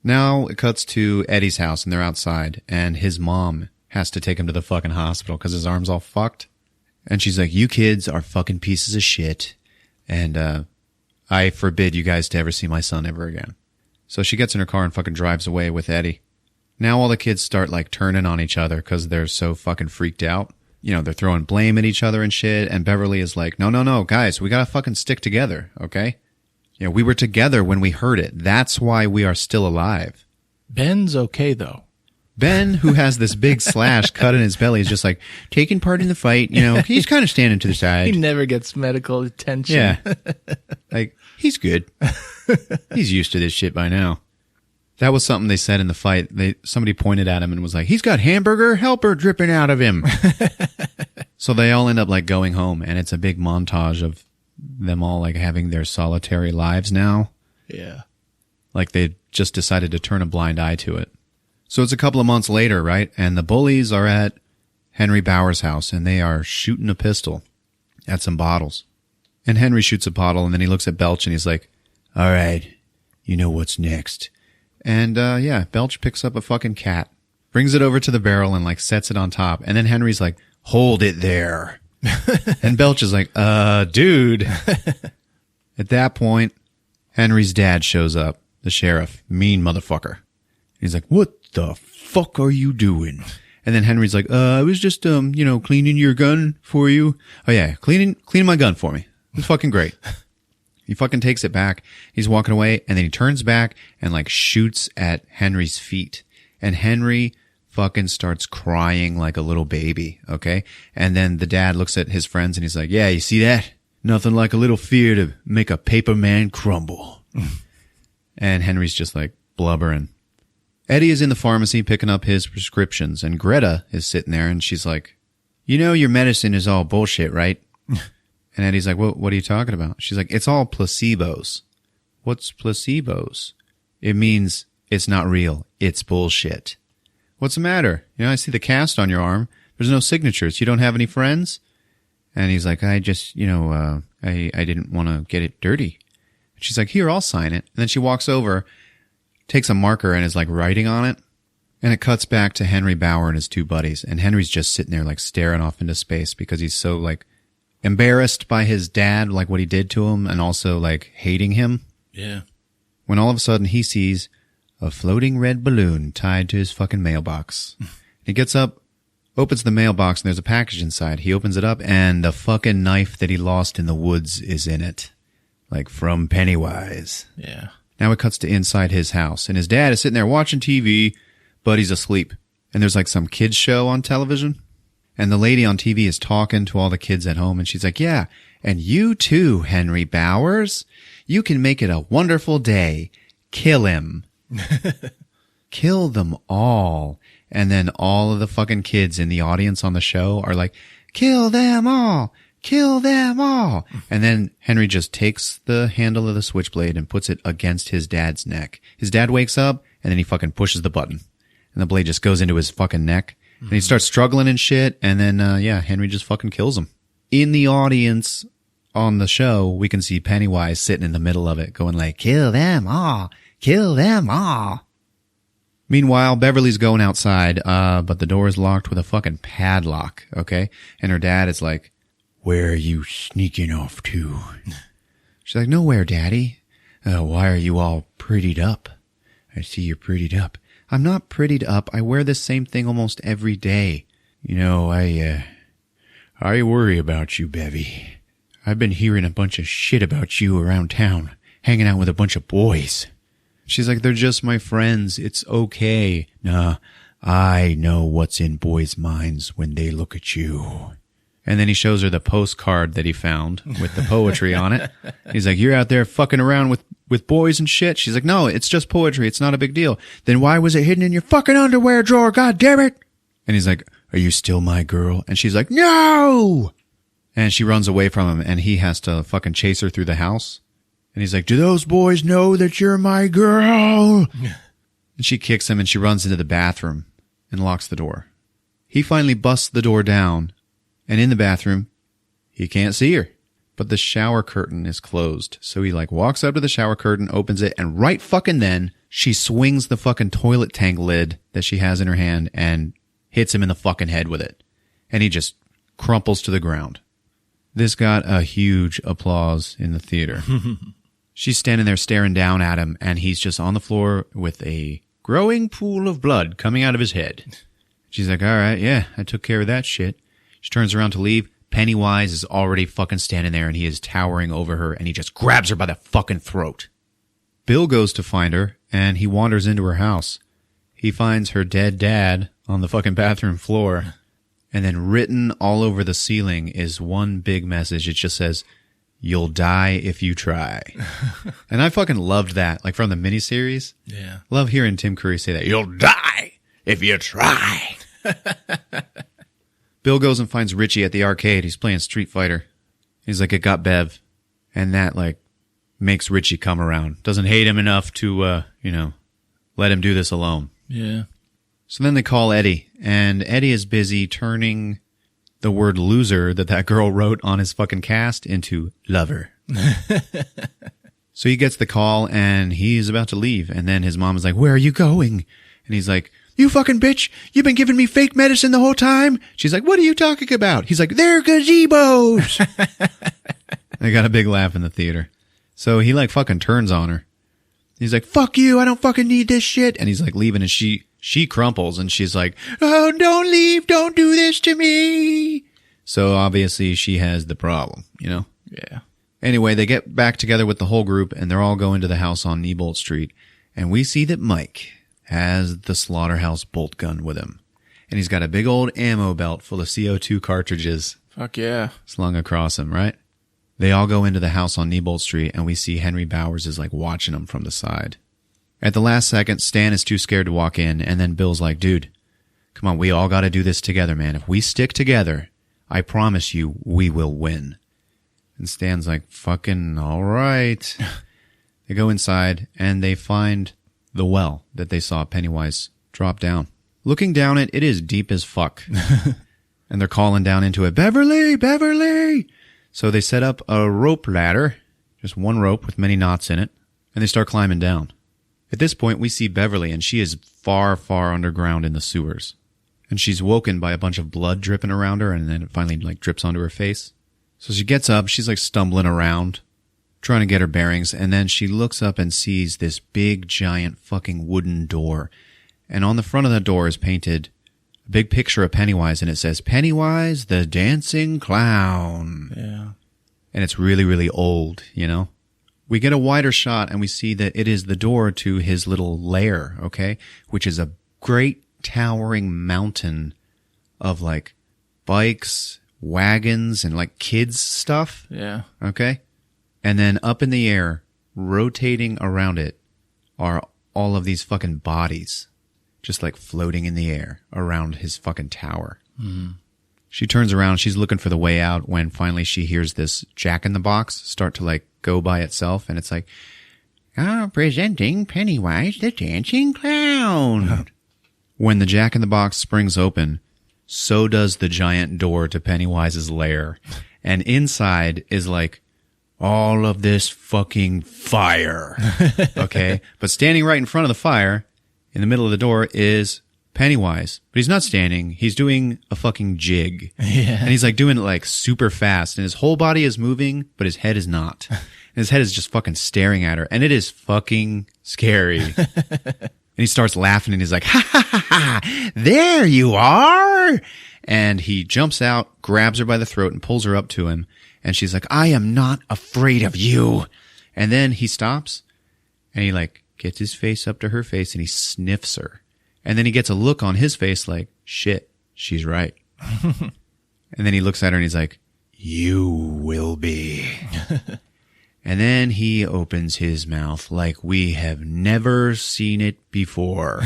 Now it cuts to Eddie's house, and they're outside, and his mom has to take him to the fucking hospital because his arm's all fucked. And she's like, you kids are fucking pieces of shit, and I forbid you guys to ever see my son ever again. So she gets in her car and fucking drives away with Eddie. Now all the kids start like turning on each other because they're so fucking freaked out. You know, they're throwing blame at each other and shit, and Beverly is like, no, guys, we gotta fucking stick together, okay? You know, we were together when we heard it. That's why we are still alive. Ben's okay, though. Ben, who has this big slash cut in his belly, is just like taking part in the fight. You know, he's kind of standing to the side. He never gets medical attention. Yeah. Like, he's good. He's used to this shit by now. That was something they said in the fight. Somebody pointed at him and was like, he's got hamburger helper dripping out of him. So they all end up like going home, and it's a big montage of them all like having their solitary lives now. Yeah. Like they just decided to turn a blind eye to it. So it's a couple of months later, right? And the bullies are at Henry Bauer's house, and they are shooting a pistol at some bottles. And Henry shoots a bottle, and then he looks at Belch, and he's like, all right, you know what's next. And, yeah, Belch picks up a fucking cat, brings it over to the barrel, and like sets it on top. And then Henry's like, hold it there. And Belch is like, dude. At that point, Henry's dad shows up, the sheriff, mean motherfucker. He's like, what the fuck are you doing? And then Henry's like, I was just, cleaning your gun for you. Oh yeah, cleaning my gun for me. It's fucking great. He fucking takes it back. He's walking away, and then he turns back and like shoots at Henry's feet. And Henry fucking starts crying like a little baby, okay? And then the dad looks at his friends and he's like, yeah, you see that? Nothing like a little fear to make a paper man crumble. And Henry's just like blubbering. Eddie is in the pharmacy picking up his prescriptions, and Greta is sitting there, and she's like, you know your medicine is all bullshit, right? And Eddie's like, what are you talking about? She's like, it's all placebos. What's placebos? It means it's not real. It's bullshit. What's the matter? You know, I see the cast on your arm. There's no signatures. You don't have any friends? And he's like, I just, I didn't want to get it dirty. And she's like, here, I'll sign it. And then she walks over, takes a marker, and is like writing on it. And it cuts back to Henry Bauer and his two buddies. And Henry's just sitting there like staring off into space because he's so like embarrassed by his dad, like what he did to him, and also like hating him. Yeah. When all of a sudden he sees a floating red balloon tied to his fucking mailbox. He gets up, opens the mailbox, and there's a package inside. He opens it up, and the fucking knife that he lost in the woods is in it. Like from Pennywise. Yeah. Now it cuts to inside his house, and his dad is sitting there watching TV, but he's asleep. And there's like some kids show on television. And the lady on TV is talking to all the kids at home, and she's like, yeah, and you too, Henry Bowers. You can make it a wonderful day. Kill him. Kill them all. And then all of the fucking kids in the audience on the show are like, kill them all. Kill them all. And then Henry just takes the handle of the switchblade and puts it against his dad's neck. His dad wakes up, and then he fucking pushes the button. And the blade just goes into his fucking neck. And he starts struggling and shit, and then, Henry just fucking kills him. In the audience on the show, we can see Pennywise sitting in the middle of it, going like, kill them all, kill them all. Meanwhile, Beverly's going outside, but the door is locked with a fucking padlock, okay? And her dad is like, where are you sneaking off to? She's like, nowhere, Daddy. Why are you all prettied up? I see you're prettied up. I'm not prettied up. I wear the same thing almost every day. You know, I worry about you, Bevy. I've been hearing a bunch of shit about you around town, hanging out with a bunch of boys. She's like, they're just my friends. It's okay. Nah, I know what's in boys' minds when they look at you. And then he shows her the postcard that he found with the poetry on it. He's like, you're out there fucking around with boys and shit. She's like, no, it's just poetry. It's not a big deal. Then why was it hidden in your fucking underwear drawer? God damn it. And he's like, are you still my girl? And she's like, no. And she runs away from him and he has to fucking chase her through the house. And he's like, do those boys know that you're my girl? And she kicks him and she runs into the bathroom and locks the door. He finally busts the door down. And in the bathroom, he can't see her. But the shower curtain is closed. So he walks up to the shower curtain, opens it, and right fucking then, she swings the fucking toilet tank lid that she has in her hand and hits him in the fucking head with it. And he just crumples to the ground. This got a huge applause in the theater. She's standing there staring down at him, and he's just on the floor with a growing pool of blood coming out of his head. She's like, all right, yeah, I took care of that shit. She turns around to leave. Pennywise is already fucking standing there, and he is towering over her, and he just grabs her by the fucking throat. Bill goes to find her, and he wanders into her house. He finds her dead dad on the fucking bathroom floor, and then written all over the ceiling is one big message. It just says, you'll die if you try. And I fucking loved that, from the miniseries. Yeah. Love hearing Tim Curry say that. You'll die if you try. Bill goes and finds Richie at the arcade. He's playing Street Fighter. He's like, it got Bev. And that, makes Richie come around. Doesn't hate him enough to, let him do this alone. Yeah. So then they call Eddie. And Eddie is busy turning the word loser that girl wrote on his fucking cast into lover. So he gets the call and he's about to leave. And then his mom is like, where are you going? And he's like, you fucking bitch, you've been giving me fake medicine the whole time? She's like, what are you talking about? He's like, they're gazebos. They got a big laugh in the theater. So he fucking turns on her. He's like, fuck you, I don't fucking need this shit. And he's leaving and she crumples and she's like, oh, don't leave, don't do this to me. So obviously she has the problem, Yeah. Anyway, they get back together with the whole group and they're all going to the house on Neibolt Street. And we see that Mike has the slaughterhouse bolt gun with him. And he's got a big old ammo belt full of CO2 cartridges. Fuck yeah. Slung across him, right? They all go into the house on Neibolt Street, and we see Henry Bowers is watching them from the side. At the last second, Stan is too scared to walk in, and then Bill's like, dude, come on, we all gotta do this together, man. If we stick together, I promise you, we will win. And Stan's like, fucking all right. They go inside, and they find the well that they saw Pennywise drop down. Looking down it, it is deep as fuck. And they're calling down into it, Beverly, Beverly! So they set up a rope ladder, just one rope with many knots in it, and they start climbing down. At this point, we see Beverly, and she is far, far underground in the sewers. And she's woken by a bunch of blood dripping around her, and then it finally drips onto her face. So she gets up, she's stumbling around, trying to get her bearings, and then she looks up and sees this big, giant fucking wooden door. And on the front of that door is painted a big picture of Pennywise, and it says, Pennywise the Dancing Clown. Yeah. And it's really, really old, We get a wider shot, and we see that it is the door to his little lair, okay? Which is a great towering mountain of, bikes, wagons, and, kids stuff. Yeah. Okay? And then up in the air, rotating around it, are all of these fucking bodies. Just floating in the air around his fucking tower. Mm-hmm. She turns around, she's looking for the way out when finally she hears this Jack-in-the-Box start to go by itself. And it's presenting Pennywise the Dancing Clown. When the Jack-in-the-Box springs open, so does the giant door to Pennywise's lair. And inside is all of this fucking fire. Okay? But standing right in front of the fire, in the middle of the door, is Pennywise. But he's not standing. He's doing a fucking jig. Yeah. And he's doing it super fast. And his whole body is moving, but his head is not. And his head is just fucking staring at her. And it is fucking scary. And he starts laughing and he's like, ha ha ha ha, there you are. And he jumps out, grabs her by the throat and pulls her up to him. And she's like, I am not afraid of you. And then he stops and he gets his face up to her face and he sniffs her. And then he gets a look on his face shit, she's right. And then he looks at her and he's like, you will be. And then he opens his mouth like we have never seen it before.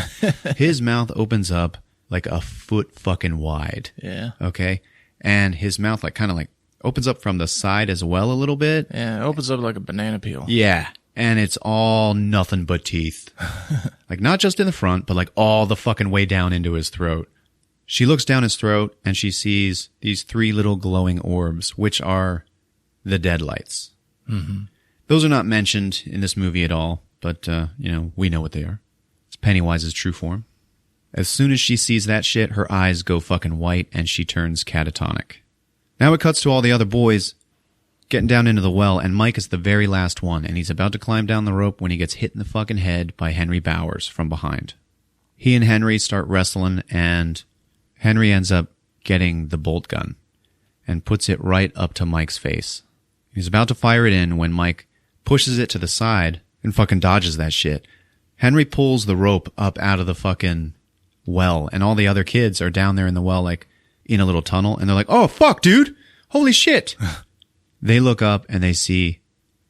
His mouth opens up like a foot fucking wide. Yeah. Okay. And his mouth like kind of like opens up from the side as well a little bit. Yeah, it opens up like a banana peel. Yeah. And it's all nothing but teeth. Like not just in the front, but like all the fucking way down into his throat. She looks down his throat and she sees these 3 little glowing orbs, which are the deadlights. Mm-hmm. Those are not mentioned in this movie at all, but, we know what they are. It's Pennywise's true form. As soon as she sees that shit, her eyes go fucking white and she turns catatonic. Now it cuts to all the other boys getting down into the well, and Mike is the very last one, and he's about to climb down the rope when he gets hit in the fucking head by Henry Bowers from behind. He and Henry start wrestling, and Henry ends up getting the bolt gun and puts it right up to Mike's face. He's about to fire it in when Mike pushes it to the side and fucking dodges that shit. Henry pulls the rope up out of the fucking well, and all the other kids are down there in the well, like in a little tunnel, and they're like, oh, fuck, dude. Holy shit. They look up and they see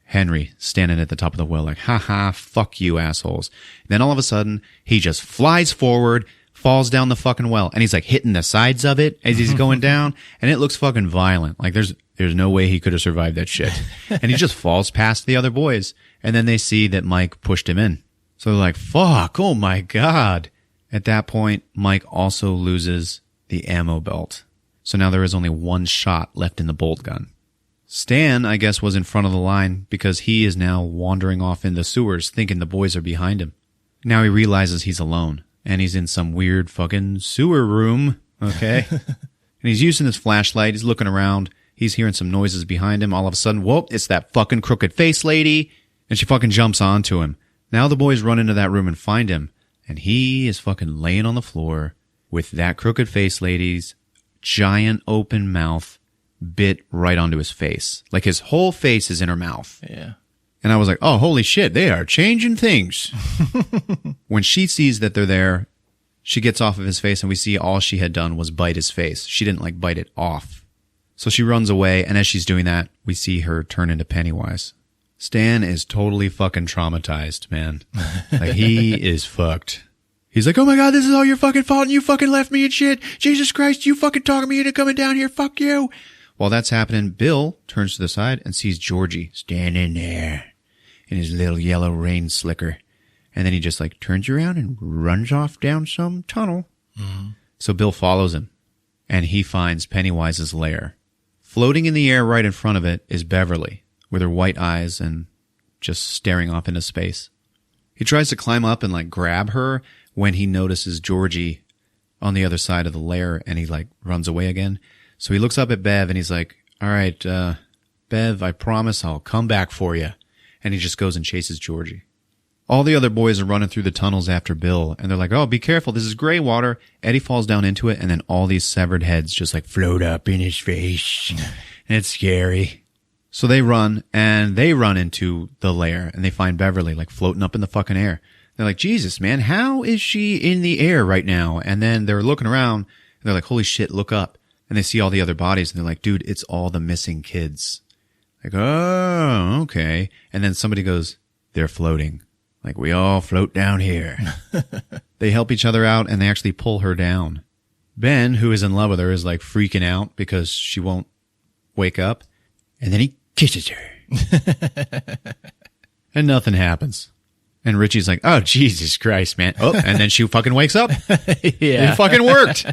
Henry standing at the top of the well like, ha, fuck you, assholes. Then all of a sudden, he just flies forward, falls down the fucking well, and he's like hitting the sides of it as he's going down, and it looks fucking violent. Like there's no way he could have survived that shit. And he just falls past the other boys, and then they see that Mike pushed him in. So they're like, fuck, oh my God. At that point, Mike also loses the ammo belt. So now there is only 1 shot left in the bolt gun. Stan, I guess, was in front of the line because he is now wandering off in the sewers thinking the boys are behind him. Now he realizes he's alone, and he's in some weird fucking sewer room, okay? And he's using his flashlight, he's looking around, he's hearing some noises behind him. All of a sudden, whoop, it's that fucking crooked face lady, and she fucking jumps onto him. Now the boys run into that room and find him, and he is fucking laying on the floor with that crooked face lady's giant open mouth bit right onto his face. Like his whole face is in her mouth. Yeah. And I was like, oh, holy shit, they are changing things. When she sees that they're there, she gets off of his face, and we see all she had done was bite his face. She didn't like bite it off. So she runs away, and as she's doing that, we see her turn into Pennywise. Stan is totally fucking traumatized, man. Like he is fucked. He's like, oh my God, this is all your fucking fault, and you fucking left me and shit. Jesus Christ, you fucking talking me into coming down here. Fuck you. While that's happening, Bill turns to the side and sees Georgie standing there in his little yellow rain slicker. And then he just like turns around and runs off down some tunnel. Mm-hmm. So Bill follows him, and he finds Pennywise's lair. Floating in the air right in front of it is Beverly, with her white eyes and just staring off into space. He tries to climb up and like grab her when he notices Georgie on the other side of the lair, and he like runs away again. So he looks up at Bev and he's like, all right, Bev, I promise I'll come back for you. And he just goes and chases Georgie. All the other boys are running through the tunnels after Bill, and they're like, oh, be careful, this is gray water. Eddie falls down into it, and then all these severed heads just like float up in his face. And it's scary. So they run, and they run into the lair, and they find Beverly like floating up in the fucking air. They're like, Jesus, man, how is she in the air right now? And then they're looking around, and they're like, holy shit, look up. And they see all the other bodies, and they're like, dude, it's all the missing kids. Like, oh, okay. And then somebody goes, they're floating. Like, we all float down here. They help each other out, and they actually pull her down. Ben, who is in love with her, is like freaking out because she won't wake up. And then he kisses her. And nothing happens. And Richie's like, oh, Jesus Christ, man. Oh, and then she fucking wakes up. Yeah. It fucking worked.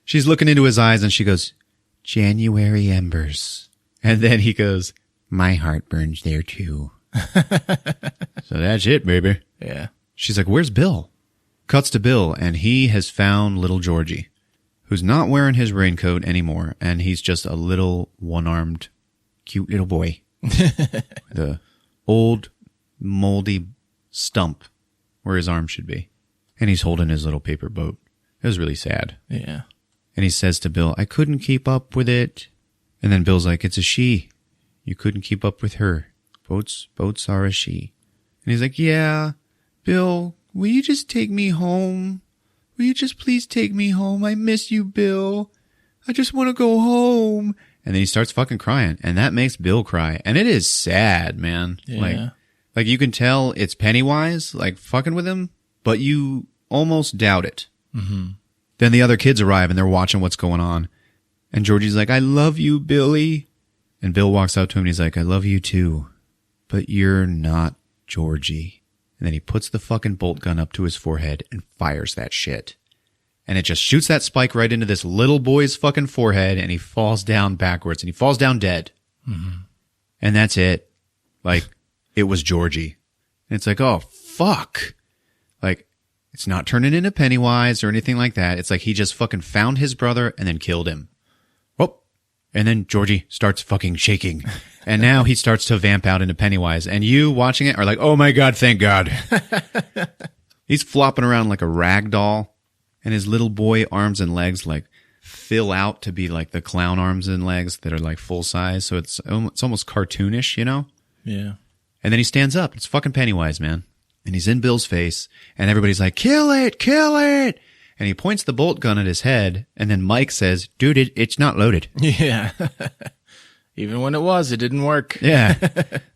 She's looking into his eyes, and she goes, January embers. And then he goes, my heart burns there too. So that's it, baby. Yeah. She's like, where's Bill? Cuts to Bill, and he has found little Georgie, who's not wearing his raincoat anymore, and he's just a little one-armed, cute little boy. The old, moldy stump where his arm should be. And he's holding his little paper boat. It was really sad. Yeah. And he says to Bill, I couldn't keep up with it. And then Bill's like, it's a she. You couldn't keep up with her. Boats are a she. And he's like, yeah, Bill, will you just take me home? Will you just please take me home? I miss you, Bill. I just want to go home. And then he starts fucking crying. And that makes Bill cry. And it is sad, man. Yeah. Like you can tell it's Pennywise, like fucking with him, but you almost doubt it. Mm-hmm. Then the other kids arrive and they're watching what's going on. And Georgie's like, I love you, Billy. And Bill walks up to him and he's like, I love you too, but you're not Georgie. And then he puts the fucking bolt gun up to his forehead and fires that shit. And it just shoots that spike right into this little boy's fucking forehead and he falls down backwards and he falls down dead. Mm-hmm. And that's it. Like, it was Georgie. And it's like, oh, fuck. Like, it's not turning into Pennywise or anything like that. It's like he just fucking found his brother and then killed him. Oh. And then Georgie starts fucking shaking. And now he starts to vamp out into Pennywise. And you watching it are like, oh my God, thank God. He's flopping around like a rag doll. And his little boy arms and legs like fill out to be like the clown arms and legs that are like full size. So it's almost cartoonish, you know? Yeah. And then he stands up. It's fucking Pennywise, man. And he's in Bill's face. And everybody's like, kill it, kill it. And he points the bolt gun at his head. And then Mike says, dude, it's not loaded. Yeah. Even when it was, it didn't work. Yeah.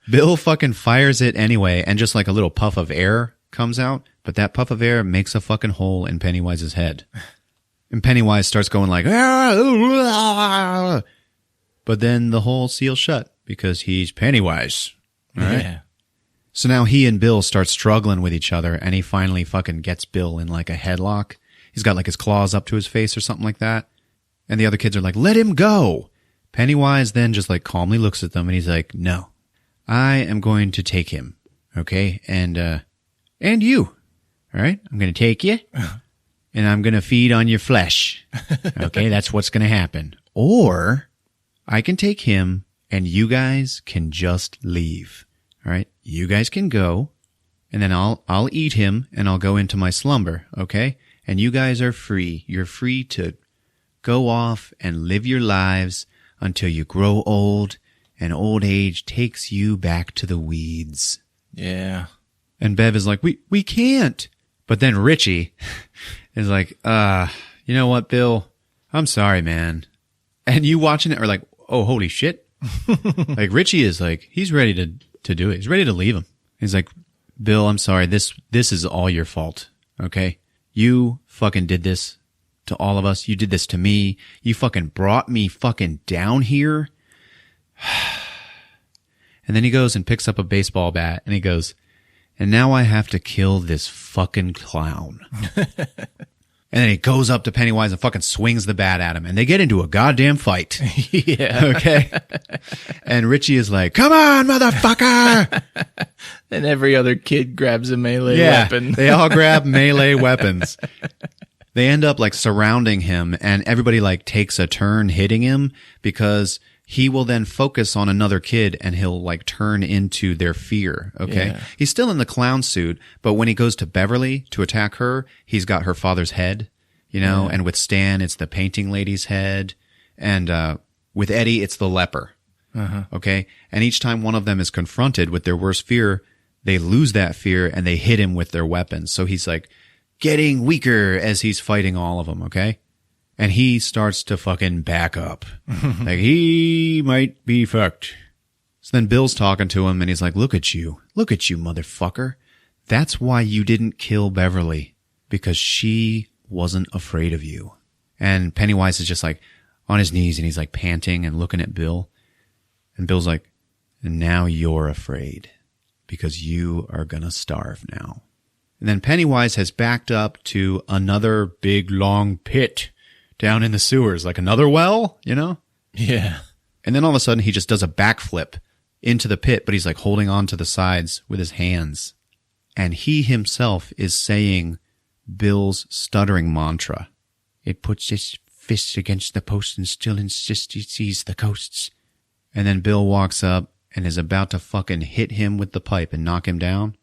Bill fucking fires it anyway. And just like a little puff of air comes out. But that puff of air makes a fucking hole in Pennywise's head. And Pennywise starts going like, ah! But then the hole seals shut because he's Pennywise. All right? Yeah. So now he and Bill start struggling with each other and he finally fucking gets Bill in like a headlock. He's got like his claws up to his face or something like that. And the other kids are like, let him go. Pennywise then just like calmly looks at them and he's like, no, I am going to take him. Okay. And you. All right. I'm going to take you and I'm going to feed on your flesh. Okay. That's what's going to happen. Or I can take him and you guys can just leave. All right. You guys can go and then I'll eat him and I'll go into my slumber. Okay. And you guys are free. You're free to go off and live your lives until you grow old and old age takes you back to the weeds. Yeah. And Bev is like, we can't. But then Richie is like, you know what, Bill? I'm sorry, man. And you watching it are like, oh, holy shit. Like Richie is like, he's ready to do it. He's ready to leave him. He's like, Bill, I'm sorry. This is all your fault. Okay. You fucking did this to all of us. You did this to me. You fucking brought me fucking down here. And then he goes and picks up a baseball bat and he goes, and now I have to kill this fucking clown. And then he goes up to Pennywise and fucking swings the bat at him. And they get into a goddamn fight. Yeah. Okay. And Richie is like, come on, motherfucker. And every other kid grabs a melee weapon. They all grab melee weapons. They end up like surrounding him and everybody like takes a turn hitting him because he will then focus on another kid and he'll like turn into their fear. Okay. Yeah. He's still in the clown suit, but when he goes to Beverly to attack her, he's got her father's head, you know, Yeah. and with Stan, it's the painting lady's head. And, with Eddie, it's the leper. Uh-huh. Okay. And each time one of them is confronted with their worst fear, they lose that fear and they hit him with their weapons. So he's like getting weaker as he's fighting all of them. Okay. And he starts to fucking back up. Like, he might be fucked. So then Bill's talking to him, and he's like, look at you, motherfucker. That's why you didn't kill Beverly, because she wasn't afraid of you. And Pennywise is just like on his knees, and he's like panting and looking at Bill. And Bill's like, and now you're afraid, because you are gonna starve now. And then Pennywise has backed up to another big, long pit down in the sewers, like another well, you know? Yeah. And then all of a sudden he just does a backflip into the pit, but he's like holding on to the sides with his hands. And he himself is saying Bill's stuttering mantra. It puts its fist against the post and still insists he sees the ghosts. And then Bill walks up and is about to fucking hit him with the pipe and knock him down,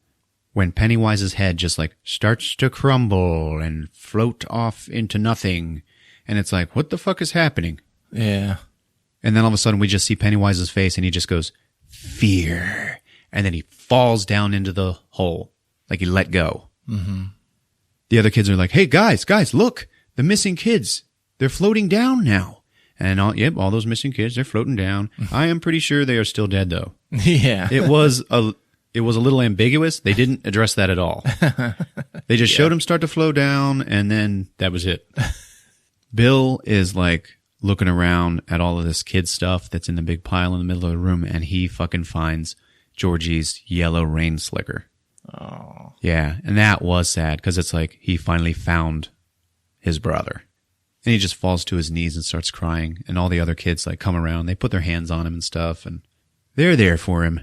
when Pennywise's head just like starts to crumble and float off into nothing. And it's like, what the fuck is happening? Yeah. And then all of a sudden we just see Pennywise's face and he just goes, fear. And then he falls down into the hole. Like he let go. Mm-hmm. The other kids are like, hey guys, look, the missing kids. They're floating down now. And all those missing kids, they're floating down. I am pretty sure they are still dead, though. Yeah. It was a little ambiguous. They didn't address that at all. They just showed him start to flow down, and then that was it. Bill is like looking around at all of this kid stuff that's in the big pile in the middle of the room, and he fucking finds Georgie's yellow rain slicker. Oh. Yeah, and that was sad because it's like he finally found his brother. And he just falls to his knees and starts crying, and all the other kids like come around. They put their hands on him and stuff, and they're there for him.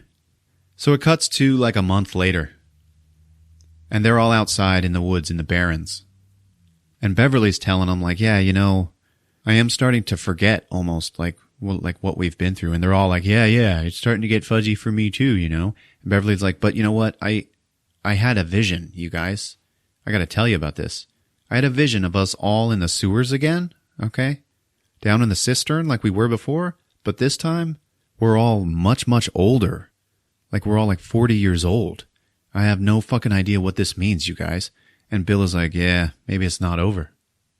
So it cuts to like a month later, and they're all outside in the woods in the barrens. And Beverly's telling them like, yeah, you know, I am starting to forget almost like what we've been through. And they're all like, yeah, it's starting to get fuzzy for me too, you know. And Beverly's like, but you know what? I had a vision, you guys. I got to tell you about this. I had a vision of us all in the sewers again, okay? Down in the cistern like we were before, but this time we're all much, much older. Like we're all like 40 years old. I have no fucking idea what this means, you guys. And Bill is like, yeah, maybe it's not over.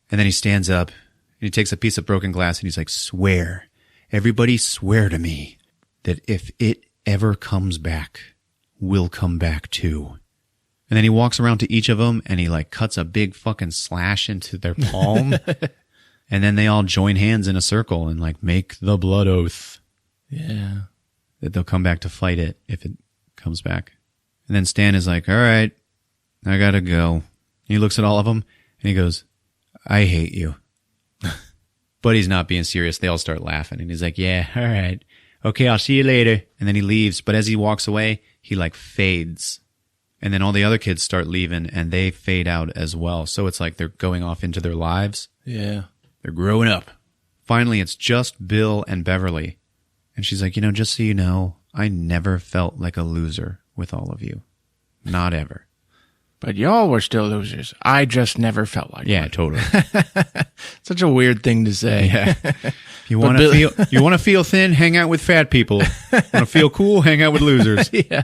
And then he stands up and he takes a piece of broken glass and he's like, swear, everybody swear to me that if it ever comes back, we'll come back too. And then he walks around to each of them and he like cuts a big fucking slash into their palm. And then they all join hands in a circle and like make the blood oath. Yeah. That they'll come back to fight it if it comes back. And then Stan is like, all right, I gotta go. He looks at all of them and he goes, I hate you. But he's not being serious. They all start laughing and he's like, yeah, all right. Okay, I'll see you later. And then he leaves. But as he walks away, he like fades. And then all the other kids start leaving and they fade out as well. So it's like they're going off into their lives. Yeah. They're growing up. Finally, it's just Bill and Beverly. And she's like, you know, just so you know, I never felt like a loser with all of you. Not ever. But y'all were still losers. I just never felt like Yeah, it. totally. Such a weird thing to say. Yeah. You want to feel thin? Hang out with fat people. Want to feel cool? Hang out with losers. Yeah.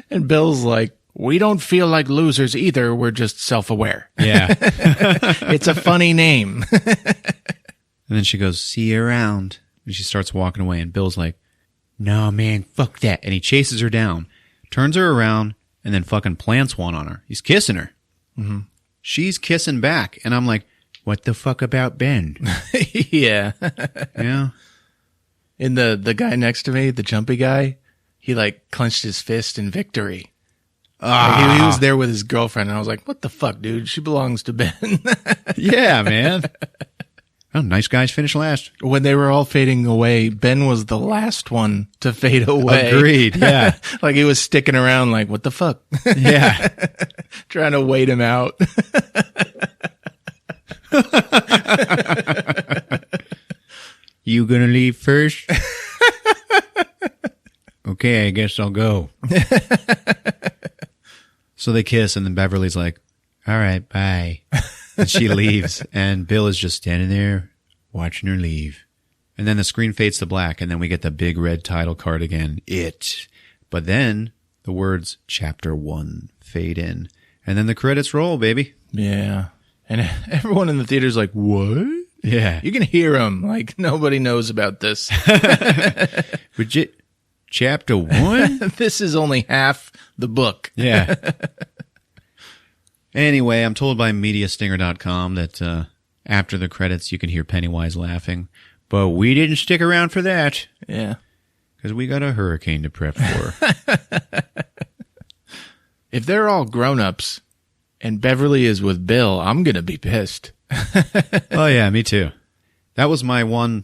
And Bill's like, we don't feel like losers either. We're just self-aware. Yeah. It's a funny name. And then she goes, see you around. And she starts walking away. And Bill's like, no, man, fuck that. And he chases her down, turns her around, and then fucking plants one on her. He's kissing her. Mm-hmm. She's kissing back. And I'm like, what the fuck about Ben? Yeah. Yeah. And the guy next to me, the jumpy guy, he like clenched his fist in victory. Like, he was there with his girlfriend, and I was like, what the fuck, dude? She belongs to Ben. Yeah, man. Oh, nice guys finish last. When they were all fading away, Ben was the last one to fade away. Agreed, yeah. Like he was sticking around like, what the fuck? Yeah. Trying to wait him out. You gonna leave first? Okay, I guess I'll go. So they kiss, and then Beverly's like, all right, bye. And she leaves, and Bill is just standing there watching her leave. And then the screen fades to black, and then we get the big red title card again, It. But then the words Chapter 1 fade in, and then the credits roll, baby. Yeah. And everyone in the theater's like, what? Yeah. You can hear them. Like, nobody knows about this. Legit. Chapter 1? This is only half the book. Yeah. Anyway, I'm told by Mediastinger.com that after the credits you can hear Pennywise laughing. But we didn't stick around for that. Yeah. Because we got a hurricane to prep for. If they're all grown-ups and Beverly is with Bill, I'm going to be pissed. Oh, yeah, me too. That was my one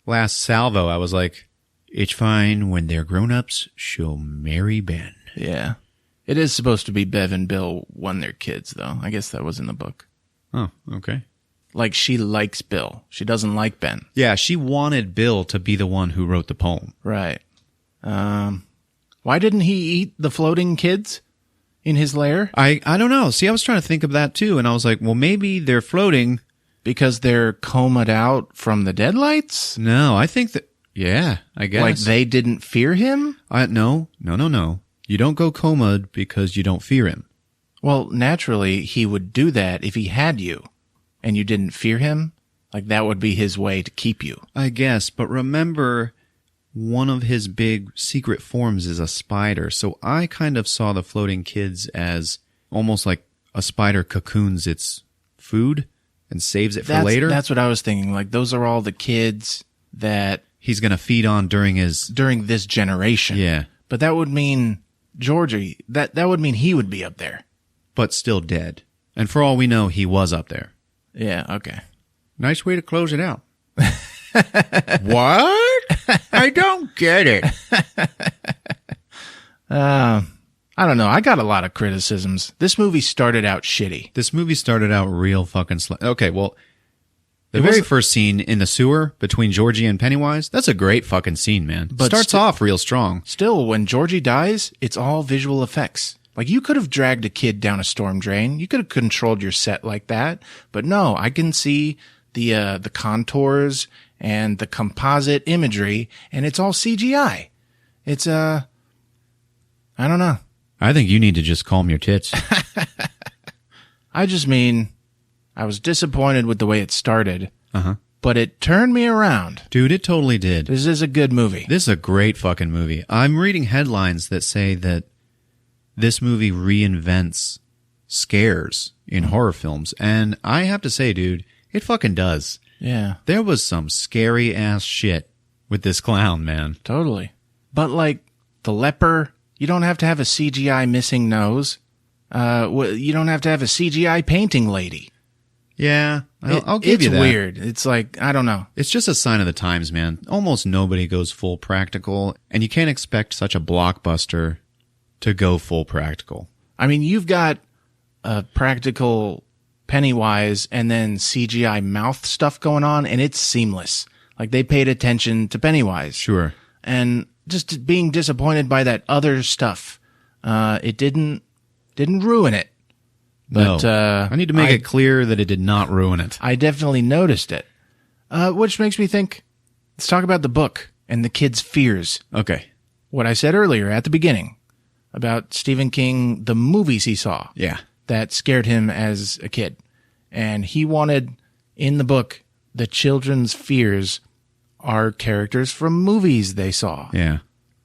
last salvo. I was like, it's fine. When they're grown-ups, she'll marry Ben. Yeah. It is supposed to be Bev and Bill won their kids, though. I guess that was in the book. Oh, okay. Like, she likes Bill. She doesn't like Ben. Yeah, she wanted Bill to be the one who wrote the poem. Right. Why didn't he eat the floating kids in his lair? I don't know. See, I was trying to think of that too, and I was like, well, maybe they're floating. Because they're combed out from the deadlights? No, I think that, yeah, I guess. Like, they didn't fear him? No. You don't go comaed because you don't fear him. Well, naturally, he would do that if he had you, and you didn't fear him. Like that would be his way to keep you. I guess, but remember, one of his big secret forms is a spider. So I kind of saw the floating kids as almost like a spider cocoons its food and saves it for later. That's what I was thinking. Like those are all the kids that he's going to feed on during this generation. Yeah. But that would mean Georgie, that would mean he would be up there. But still dead. And for all we know, he was up there. Yeah, okay. Nice way to close it out. What? I don't get it. I don't know. I got a lot of criticisms. This movie started out shitty. This movie started out real fucking okay, well, the very first scene in the sewer between Georgie and Pennywise, that's a great fucking scene, man. But starts off real strong. Still, when Georgie dies, it's all visual effects. Like, you could have dragged a kid down a storm drain. You could have controlled your set like that. But no, I can see the contours and the composite imagery, and it's all CGI. It's, I don't know. I think you need to just calm your tits. I just mean, I was disappointed with the way it started, Uh-huh. but it turned me around. Dude, it totally did. This is a good movie. This is a great fucking movie. I'm reading headlines that say that this movie reinvents scares in horror films. And I have to say, dude, it fucking does. Yeah, There was some scary ass shit with this clown, man. totally. But like the leper, you don't have to have a CGI missing nose. You don't have to have a CGI painting lady. Yeah, I'll give you that. It's weird. It's like, I don't know. It's just a sign of the times, man. Almost nobody goes full practical, and you can't expect such a blockbuster to go full practical. I mean, you've got a practical Pennywise and then CGI mouth stuff going on, and it's seamless. Like, they paid attention to Pennywise. Sure. And just being disappointed by that other stuff, it didn't ruin it. But, no. I need to make it clear that it did not ruin it. I definitely noticed it. Which makes me think, let's talk about the book and the kid's fears. Okay. What I said earlier at the beginning about Stephen King, the movies he saw Yeah. that scared him as a kid. And he wanted, in the book, the children's fears are characters from movies they saw. Yeah.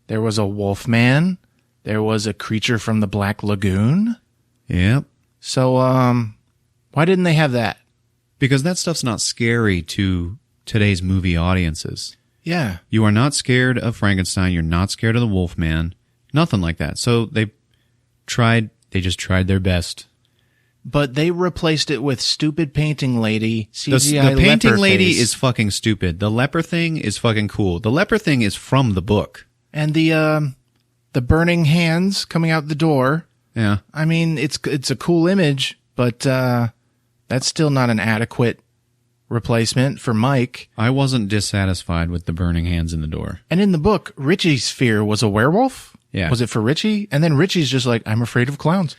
There was a wolf man. There was a creature from the Black Lagoon. Yep. So, why didn't they have that? Because that stuff's not scary to today's movie audiences. Yeah. You are not scared of Frankenstein. You're not scared of the Wolfman. Nothing like that. So they just tried their best. But they replaced it with stupid painting lady, CGI The painting leper lady face. is fucking stupid. The leper thing is fucking cool. The leper thing is from the book. And the burning hands coming out the door. Yeah. I mean, it's a cool image, but that's still not an adequate replacement for Mike. I wasn't dissatisfied with the burning hands in the door. And in the book, Richie's fear was a werewolf. Yeah. Was it for Richie? And then Richie's just like, I'm afraid of clowns.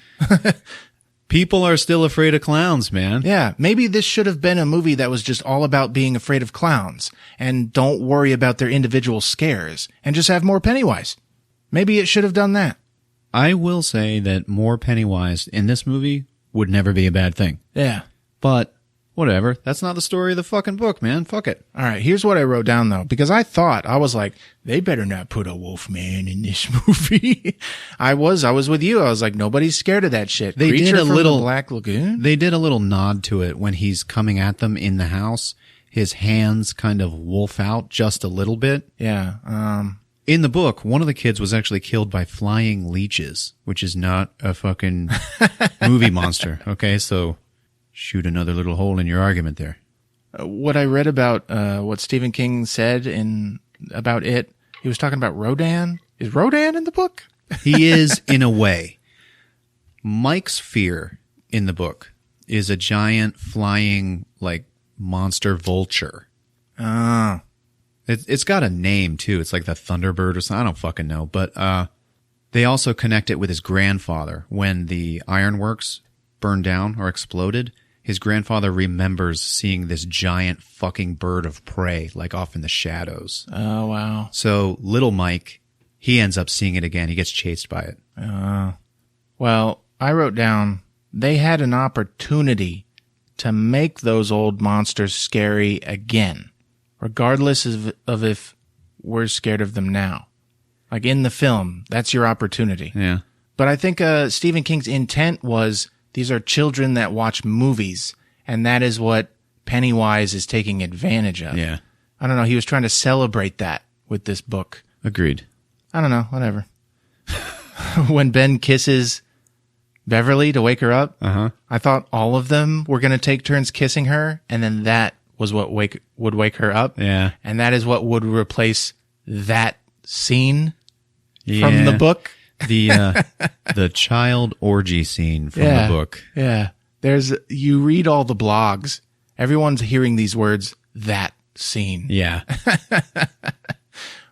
People are still afraid of clowns, man. Yeah, maybe this should have been a movie that was just all about being afraid of clowns and don't worry about their individual scares and just have more Pennywise. Maybe it should have done that. I will say that more Pennywise in this movie would never be a bad thing. Yeah. But whatever. That's not the story of the fucking book, man. Fuck it. All right, here's what I wrote down, though, because I was like, they better not put a wolf man in this movie. I was with you. I was like, nobody's scared of that shit. They Creature did a from little the Black Lagoon. They did a little nod to it when he's coming at them in the house. His hands kind of wolf out just a little bit. Yeah. In the book, one of the kids was actually killed by flying leeches, which is not a fucking movie monster. Okay, so shoot another little hole in your argument there. What I read about what Stephen King said about it, he was talking about Rodan. Is Rodan in the book? He is, in a way. Mike's fear in the book is a giant flying, like, monster vulture. Ah. It's got a name, too. It's like the Thunderbird or something. I don't fucking know. But they also connect it with his grandfather. When the ironworks burned down or exploded, his grandfather remembers seeing this giant fucking bird of prey, like off in the shadows. Oh, wow. So little Mike, he ends up seeing it again. He gets chased by it. Well, I wrote down, they had an opportunity to make those old monsters scary again, regardless of if we're scared of them now. Like in the film, that's your opportunity. Yeah. But I think Stephen King's intent was these are children that watch movies, and that is what Pennywise is taking advantage of. Yeah. I don't know. He was trying to celebrate that with this book. Agreed. I don't know. Whatever. When Ben kisses Beverly to wake her up, I thought all of them were going to take turns kissing her, and then that was what would wake her up. Yeah. And that is what would replace that scene from Yeah. the book. The child orgy scene from the book. Yeah. You read all the blogs. Everyone's hearing these words, that scene. Yeah.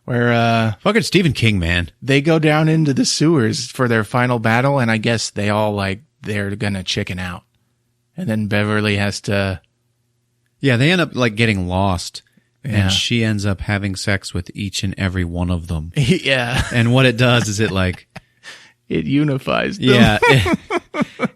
Where Fucking Stephen King, man. they go down into the sewers for their final battle, and I guess they all they're gonna chicken out. And then Beverly has to Yeah, they end up getting lost. Yeah. And she ends up having sex with each and every one of them. Yeah. And what it does is it It unifies them. yeah,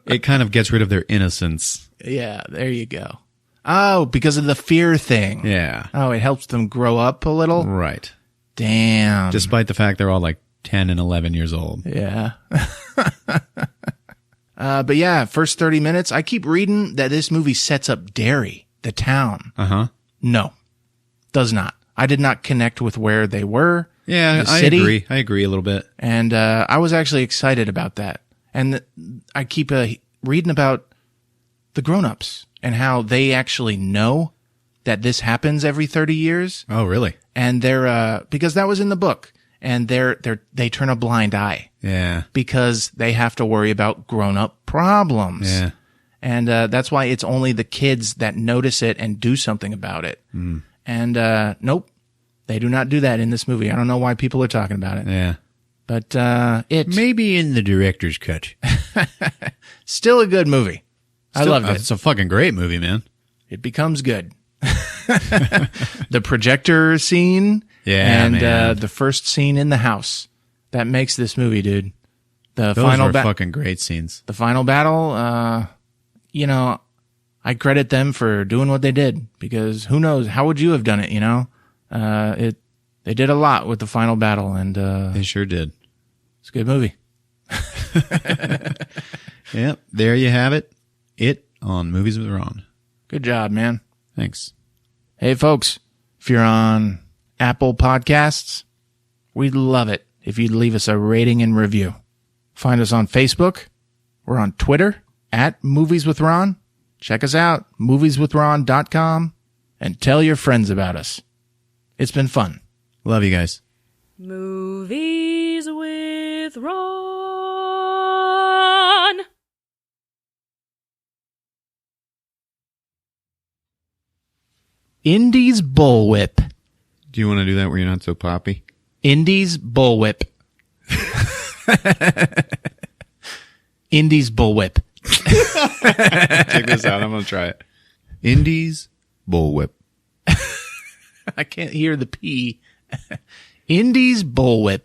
it kind of gets rid of their innocence. Yeah, there you go. Oh, because of the fear thing. Yeah. Oh, it helps them grow up a little? Right. Damn. Despite the fact they're all 10 and 11 years old. Yeah. But yeah, first 30 minutes, I keep reading that this movie sets up Derry, the town. Uh-huh. No, does not. I did not connect with where they were. Yeah, the I city. agree. I agree a little bit. And I was actually excited about that. And I keep reading about the grown-ups and how they actually know that this happens every 30 years. Oh, really? And they're because that was in the book. And they turn a blind eye Yeah. because they have to worry about grown-up problems. Yeah. And that's why it's only the kids that notice it and do something about it. Mm. And nope, they do not do that in this movie. I don't know why people are talking about it. Yeah. But it Maybe in the director's cut. still a good movie. I loved it. It's a fucking great movie, man. It becomes good. The projector scene, Yeah, and man. the first scene in the house that makes this movie, dude. The Those final were fucking great scenes. the final battle. I credit them for doing what they did because who knows how would you have done it? They did a lot with the final battle, and They sure did. it's a good movie. Yep. There you have it. It on Movies with Ron. Good job, man. Thanks. Hey, folks, if you're on Apple Podcasts, we'd love it if you'd leave us a rating and review. Find us on Facebook. We're on Twitter @MoviesWithRon. Check us out, movieswithron.com, and tell your friends about us. It's been fun. Love you guys. Movies with Ron. Indy's Bullwhip. Do you want to do that where you're not so poppy? Indy's Bullwhip. Indy's Bullwhip. Check this out. I'm going to try it. Indy's Bullwhip. I can't hear the P. Indy's Bullwhip.